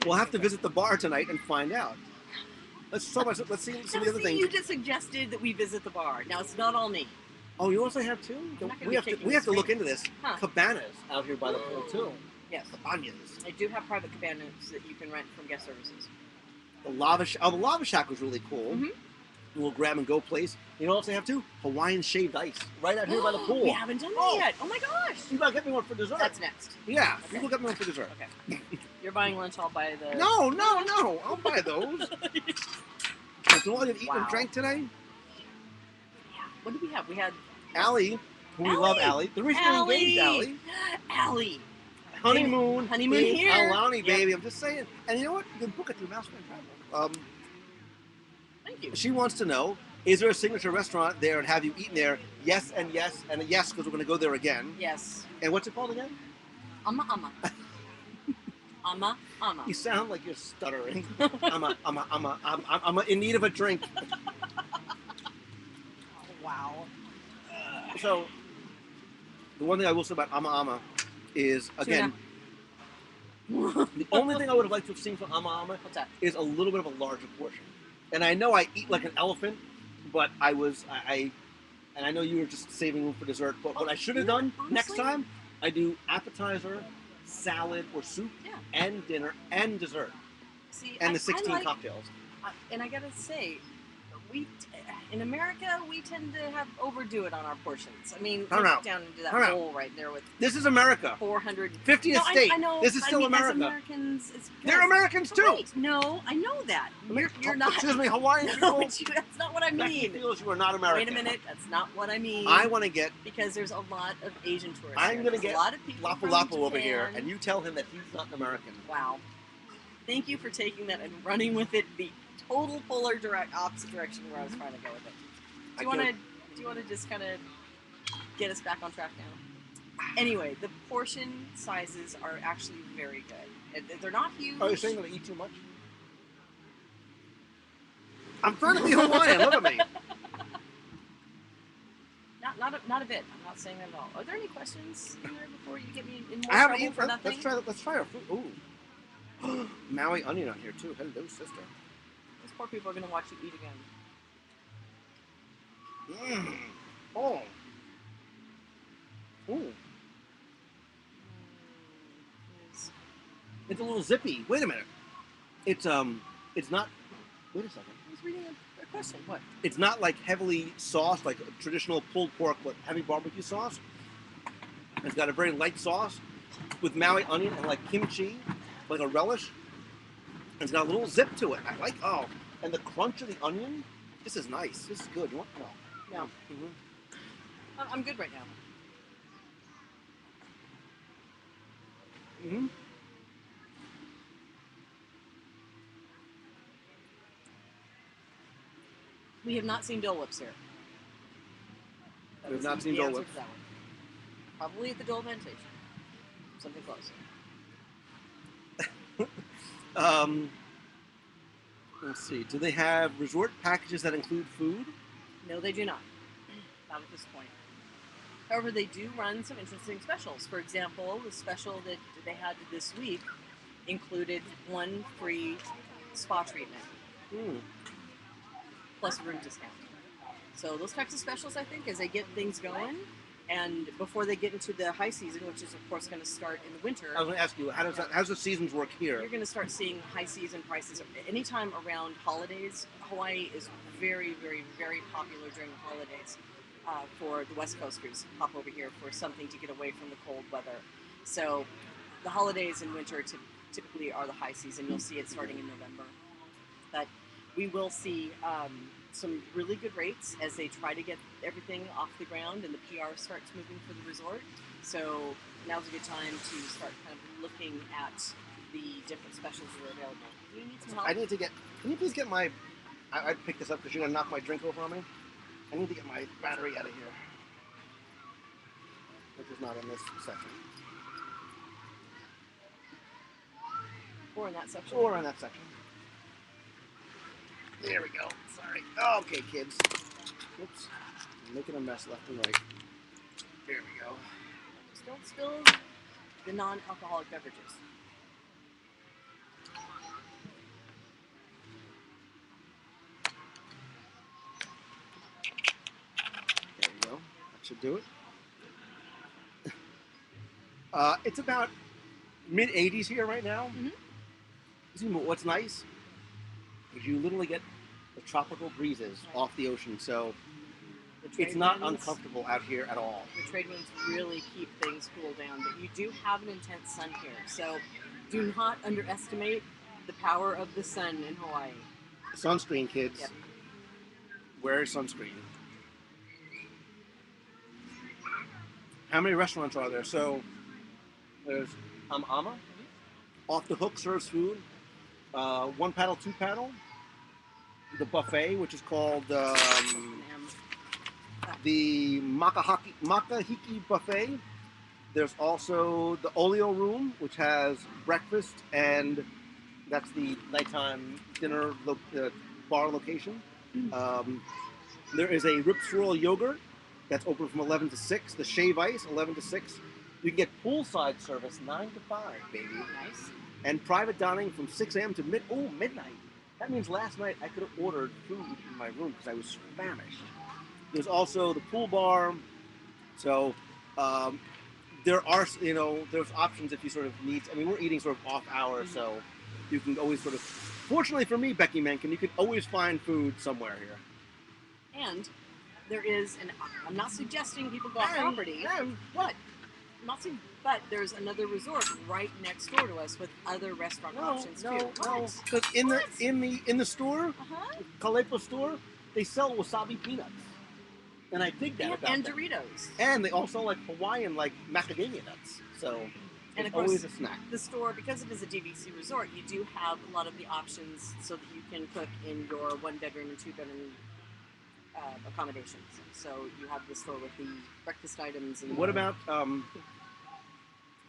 We'll have to visit the bar tonight and find out. Let's talk about. Let's see some of the other things. You just suggested that we visit the bar. Now it's not all me. Oh, you also have too? I'm not gonna We be have to. kicking We have to the look screen. into this. Huh. Cabanas out here by the pool too. Yes, Cabanas. I do have private cabanas that you can rent from guest services. The lava shack was really cool. Mhm. A little grab and go place. You know what else they have too? Hawaiian shaved ice right out here by the pool. We haven't done that Oh. yet. Oh my gosh. You gotta get me one for dessert. That's next. Yeah, Okay. you will get me one for dessert. Okay. You're buying lunch. I'll buy the. No, I'll buy those. So all you've eaten and Wow. drank today? Yeah. What did we have? We had Allie, who we love, Allie. The reason we're engaged, Allie. Allie. Honeymoon in here. Aulani, Yep. baby. I'm just saying. And you know what? You can book it through Mouseman Travel. Thank you. She wants to know, is there a signature restaurant there and have you eaten there? Yes and yes and a yes, because we're going to go there again. Yes. And what's it called again? Ama. You sound like you're stuttering. I'm in need of a drink. Wow. So, the one thing I will say about ama is, again, The only thing I would have liked to have seen from Ama What's that? is a little bit of a larger portion. And I know I eat like an elephant, but and I know you were just saving room for dessert. But what I should have done next honestly. time, I do appetizer, salad or soup, Yeah. and dinner and dessert, See, and I the 16 like, cocktails. and I gotta say, in America we tend to overdo it on our portions. I mean, Time look out. down into that Time out. bowl right there with This is America. 400. 50th No, state. I know. This is but still I mean, America. As Americans, it's They're Americans too. Right. No, I know that. You're not. Excuse me, Hawaiian No, people. that's not what I Becky mean. feels you are not American. Wait a minute, that's not what I mean. I want to get. Because there's a lot of Asian tourists. I'm here. gonna There's get a lot of people Lapu from Lapu over Japan. here, and you tell him that he's not an American. Wow. Thank you for taking that and running with it the total polar opposite direction where I was trying to go with it. Do you want to just kind of get us back on track now? Anyway, the portion sizes are actually very good. They're not huge. Are you saying that I eat too much? I'm trying to be Hawaiian. Look at me. Not a bit. I'm not saying that at all. Are there any questions in there before you get me in more I haven't trouble eaten. for nothing? Let's try our food. Ooh, Maui onion on here too. Hello, sister. Those poor people are going to watch you eat again. Oh. Ooh. It's a little zippy. Wait a minute. It's not. Wait a second. I was reading a question. What? It's not like heavily sauced, like a traditional pulled pork with heavy barbecue sauce. It's got a very light sauce with Maui onion and like kimchi, like a relish. And it's got a little zip to it. I like. Oh, and the crunch of the onion. This is nice. This is good. You want? No. No. Mm-hmm. I'm good right now. Mm-hmm. We have not seen Dole Whips here. We have was not the seen Dole answer Whips. to that one. Probably at the Dole Plantation. Something close. Let's see. Do they have resort packages that include food? No, they do not. Not at this point. However, they do run some interesting specials. For example, the special that they had this week included one free spa treatment plus a room discount. So those types of specials, I think, as they get things going, and before they get into the high season, which is of course going to start in the winter. I was going to ask you, how's the seasons work here? You're going to start seeing high season prices anytime around holidays. Hawaii is very, very, very popular during the holidays for the West Coasters. Hop over here for something to get away from the cold weather. So the holidays in winter typically are the high season. You'll see it starting in November. But we will see some really good rates as they try to get everything off the ground and the PR starts moving for the resort. So now's a good time to start kind of looking at the different specials that are available. Do you need some help? I need to get. Can you please get my? I'd pick this up because you're gonna knock my drink over on me. I need to get my battery out of here, which is not in this section. Or in that section. Or in that section. There we go. Sorry. Okay, kids. Oops. I'm making a mess left and right. There we go. Just don't spill the non-alcoholic beverages. There we go. That should do it. It's about mid 80s here right now. Mm-hmm. What's nice is you literally get the tropical breezes off the ocean, so it's not uncomfortable out here at all. The trade winds really keep things cool down, but you do have an intense sun here, so do not underestimate the power of the sun in Hawaii. Sunscreen, kids. Yep. Wear sunscreen. How many restaurants are there? So there's Ama. Off the Hook serves food. One paddle, two paddle. The buffet, which is called the Makahiki buffet. There's also the Olio room, which has breakfast, and that's the nighttime dinner bar location. There is a Rip Swirl yogurt that's open from 11 to 6. The Shave Ice, 11 to 6. You can get poolside service 9 to 5, baby. Nice. And private dining from 6 a.m. to midnight. That means last night I could have ordered food in my room because I was famished. There's also the pool bar. So um, there are, there's options if you sort of need. I mean, we're eating sort of off hour, so you can always sort of. Fortunately for me, Becky Menken, you can always find food somewhere here. And there is, and I'm not suggesting people go off property. What? I'm not saying, but there's another resort right next door to us with other restaurant options too. No, What? because in the store, Uh-huh. Kalepo store, they sell wasabi peanuts, and I dig that about And them. Doritos. And they also like Hawaiian like macadamia nuts. So And it's of course, always a snack. the store, because it is a DVC resort, you do have a lot of the options so that you can cook in your 1-bedroom and 2-bedroom accommodations. So you have the store with the breakfast items. And What about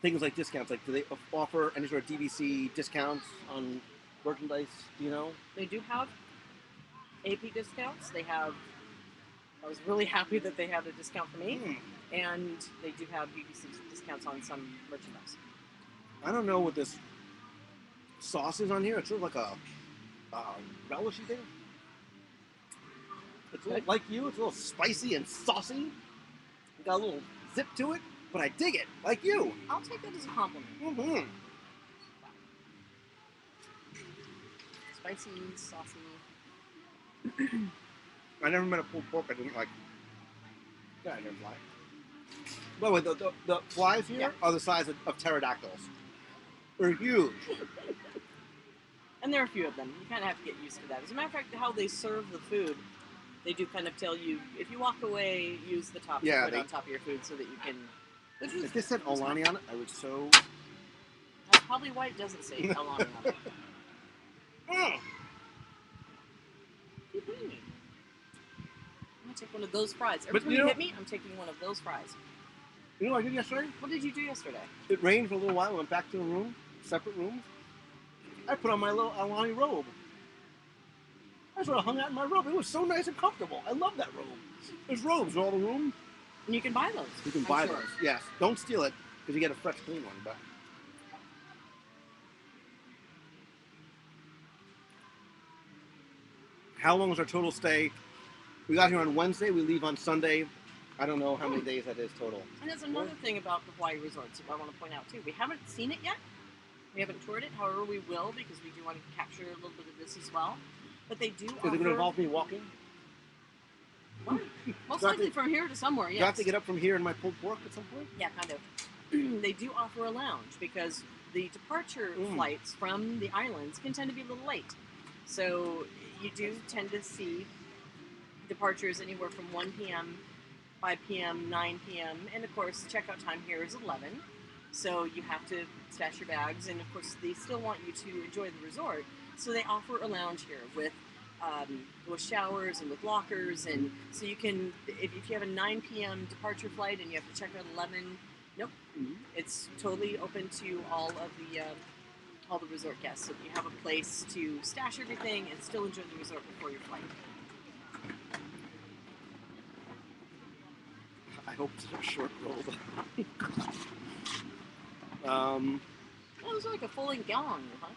things like discounts? Like, do they offer any sort of DVC discounts on merchandise? Do you know? They do have AP discounts. They have. I was really happy that they had a discount for me, and they do have DVC discounts on some merchandise. I don't know what this sauce is on here. It's sort of like a relishy thing. It's a little, like you. It's a little spicy and saucy. Got a little zip to it, but I dig it. Like you. I'll take that as a compliment. Mm-hmm. Spicy, saucy. I never met a pulled pork I didn't like. Yeah, I never fly. By the way, the flies here are the size of pterodactyls. They're huge. And there are a few of them. You kind of have to get used to that. As a matter of fact, how they serve the food, they do kind of tell you, if you walk away, use the top to put on top of your food so that you can... If this said Aulani on it, I would so... That's probably why it doesn't say Aulani on it. Keep hitting me. I'm going to take one of those fries. Every time you hit me, I'm taking one of those fries. You know what I did yesterday? What did you do yesterday? It rained for a little while. I went back to the room, separate rooms. I put on my little Aulani robe. I sort of hung out in my robe. It was so nice and comfortable. I love that robe. There's robes in all the room. And you can buy those. You can buy those. Yes. Don't steal it because you get a fresh, clean one. But how long was our total stay? We got here on Wednesday. We leave on Sunday. I don't know how many days that is total. And there's another thing about the Hawaii resorts I want to point out too. We haven't seen it yet. We haven't toured it. However, we will because we do want to capture a little bit of this as well. But they do offer... Is it going to involve me walking? Well, most likely from here to somewhere, yes. Do I have to get up from here in my pulled pork at some point? Yeah, kind of. They do offer a lounge because the departure flights from the islands can tend to be a little late. So you do tend to see departures anywhere from 1 p.m., 5 p.m., 9 p.m., and of course the checkout time here is 11. So you have to stash your bags, and of course they still want you to enjoy the resort. So they offer a lounge here with showers and with lockers, and so you can, if you have a 9 p.m. departure flight and you have to check out 11, nope, it's totally open to all the resort guests. So you have a place to stash everything and still enjoy the resort before your flight. I hope it's a short robe. Those are like a full-length gown on you, huh?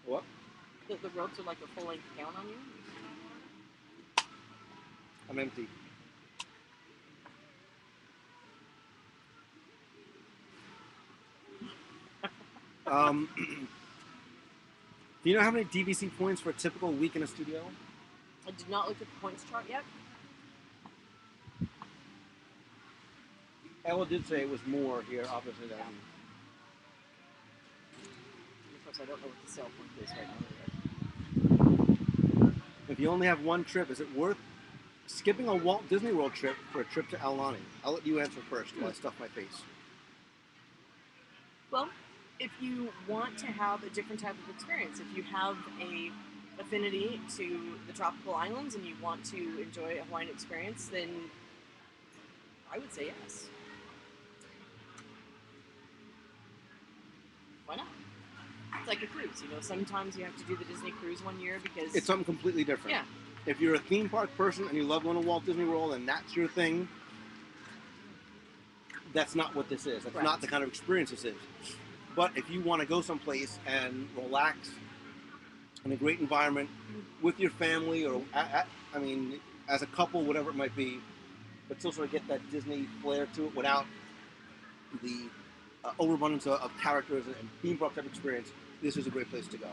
What? The robes are like a full-length gown on you? I'm empty. Do you know how many DVC points for a typical week in a studio? I did not look at the points chart yet. Ella did say it was more here, obviously, than... And of course, I don't know what the sale point is right now. If you only have one trip, is it worth skipping a Walt Disney World trip for a trip to Aulani? I'll let you answer first while I stuff my face. Well, if you want to have a different type of experience, if you have a affinity to the tropical islands and you want to enjoy a Hawaiian experience, then I would say yes. Why not? It's like a cruise, you know. Sometimes you have to do the Disney cruise one year because It's something completely different. Yeah. If you're a theme park person and you love going to Walt Disney World and that's your thing, that's not what this is. That's Correct. not the kind of experience this is. But if you want to go someplace and relax in a great environment with your family, or I mean, as a couple, whatever it might be, but still sort of get that Disney flair to it without the overabundance of characters and theme park type experience, this is a great place to go.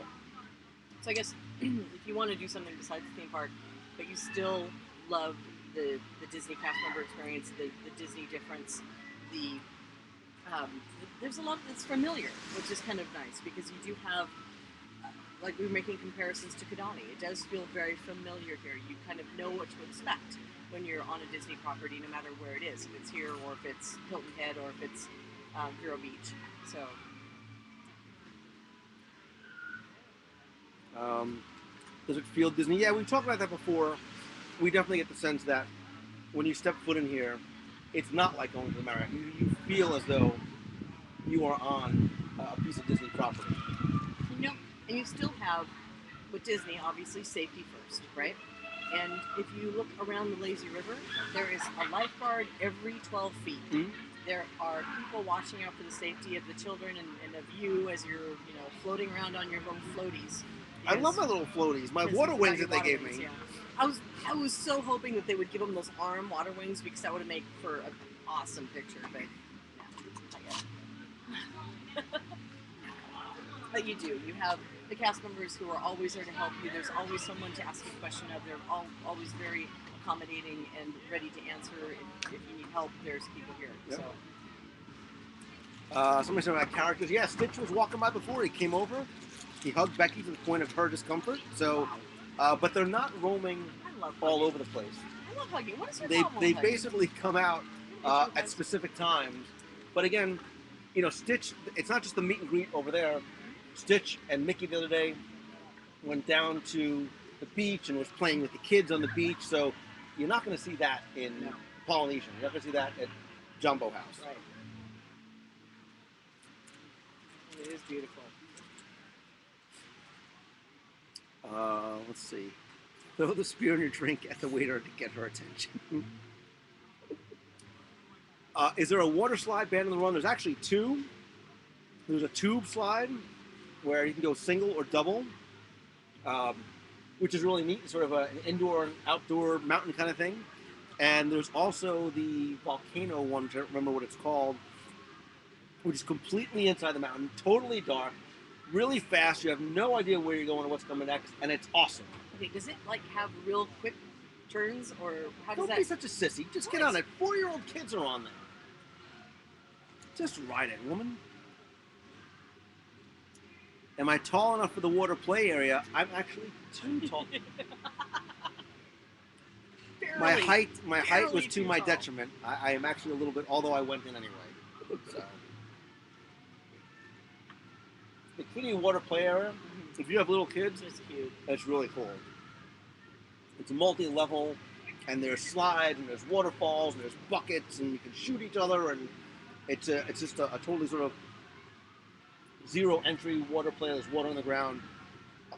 So I guess if you want to do something besides the theme park, but you still love the Disney cast member experience, the Disney difference, there's a lot that's familiar, which is kind of nice because you do have, like we were making comparisons to Kidani. It does feel very familiar here. You kind of know what to expect when you're on a Disney property, no matter where it is, if it's here or if it's Hilton Head or if it's Vero Beach. So. Does it feel Disney? Yeah, we've talked about that before. We definitely get the sense that when you step foot in here, it's not like going to the Marriott. You feel as though you are on a piece of Disney property. You know, and you still have, with Disney, obviously safety first, right? And if you look around the lazy river, there is a lifeguard every 12 feet. Mm-hmm. There are people watching out for the safety of the children and of you as you're, floating around on your little floaties. I love my little floaties, my water wings that they gave me. Yeah. I was so hoping that they would give them those arm water wings because that would have made for an awesome picture, but no, but you do. You have the cast members who are always there to help you. There's always someone to ask a question of. They're always very accommodating and ready to answer. If you need help, there's people here. Yep. So. Somebody said about characters. Yeah, Stitch was walking by before. He came over. He hugged Becky to the point of her discomfort. So, but they're not roaming all over the place. I love hugging. What is your They problem with hugging? basically come out at specific times. But again, Stitch. It's not just the meet and greet over there. Stitch and Mickey the other day went down to the beach and was playing with the kids on the beach. So you're not going to see that in Polynesian. You're not going to see that at Jumbo House. Right. It is beautiful. Let's see. Throw the spear in your drink at the waiter to get her attention. Is there a water slide banned on the run? There's actually two. There's a tube slide where you can go single or double, which is really neat. It's sort of an indoor and outdoor mountain kind of thing. And there's also the volcano one, which I don't remember what it's called, which is completely inside the mountain, totally dark, really fast. You have no idea where you're going or what's coming next, and it's awesome. Okay, does it have real quick turns, or how does Don't be such a sissy. Just get on it. 4-year-old kids are on there. Just ride it, woman. Am I tall enough for the water play area? I'm actually too tall. My height was to my detriment. I am actually a little bit, although I went in anyway. So. The kiddie water play area, if you have little kids, It's cute. it's really cool. It's multi-level, and there's slides, and there's waterfalls, and there's buckets, and you can shoot each other, and it's just a totally sort of zero entry water play. There's water on the ground.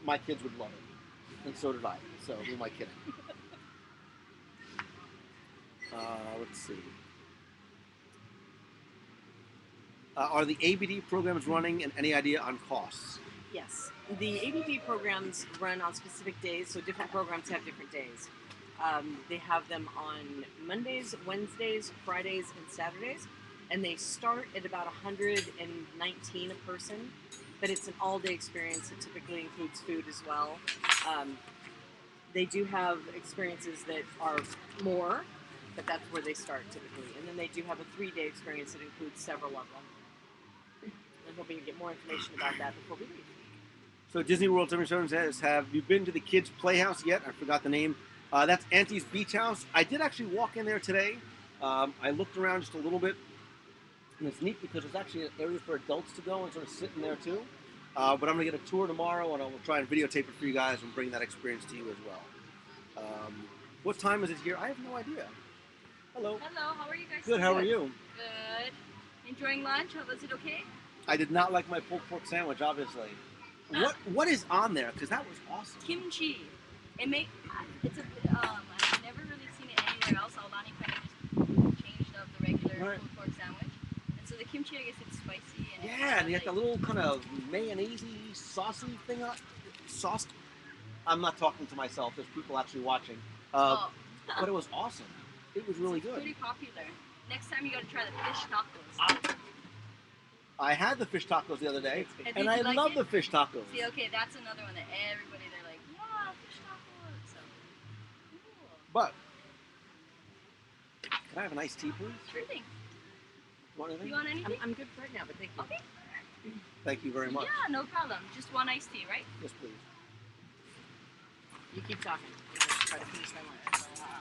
My kids would love it, and so did I. So who am I kidding? Let's see. Are the ABD programs running, and any idea on costs? Yes. The ABD programs run on specific days, so different programs have different days. They have them on Mondays, Wednesdays, Fridays, and Saturdays, and they start at about 119 a person, but it's an all-day experience. It typically includes food as well. They do have experiences that are more, but that's where they start typically. And then they do have a 3-day experience that includes several of them. I'm hoping to get more information about that before we leave. So Disney World 77 says, have you been to the kids' playhouse yet? I forgot the name. That's Auntie's Beach House. I did actually walk in there today. I looked around just a little bit, and it's neat because there's actually an area for adults to go and sort of sit in there too. But I'm going to get a tour tomorrow, and I will try and videotape it for you guys and bring that experience to you as well. What time is it here? I have no idea. Hello. Hello, how are you guys? Good, how are you? Good. Enjoying lunch? Was it okay? I did not like my pulled pork sandwich, obviously. What is on there? Because that was awesome. Kimchi. It's a I've never really seen it anywhere else. Aulani kind of just changed up the regular Right. pulled pork sandwich. kimchi, I guess it's spicy. And Yeah, and you got the little kind of mayonnaise saucy thing on sauce. I'm not talking to myself. There's people actually watching. Oh, But it was awesome. It was really it's good. pretty popular. Next time you gotta try the fish tacos. I had the fish tacos the other day, And and did I you like love it? the fish tacos. See, okay, that's another one that everybody, they're like, yeah, fish tacos. So, cool. But can I have an iced tea, please? Sure thing. Want anything? You want anything? I'm good right now, but thank you. Okay. Thank you very much. Yeah, no problem. Just one iced tea, right? Yes, please. You keep talking. I'm gonna try to finish my lunch.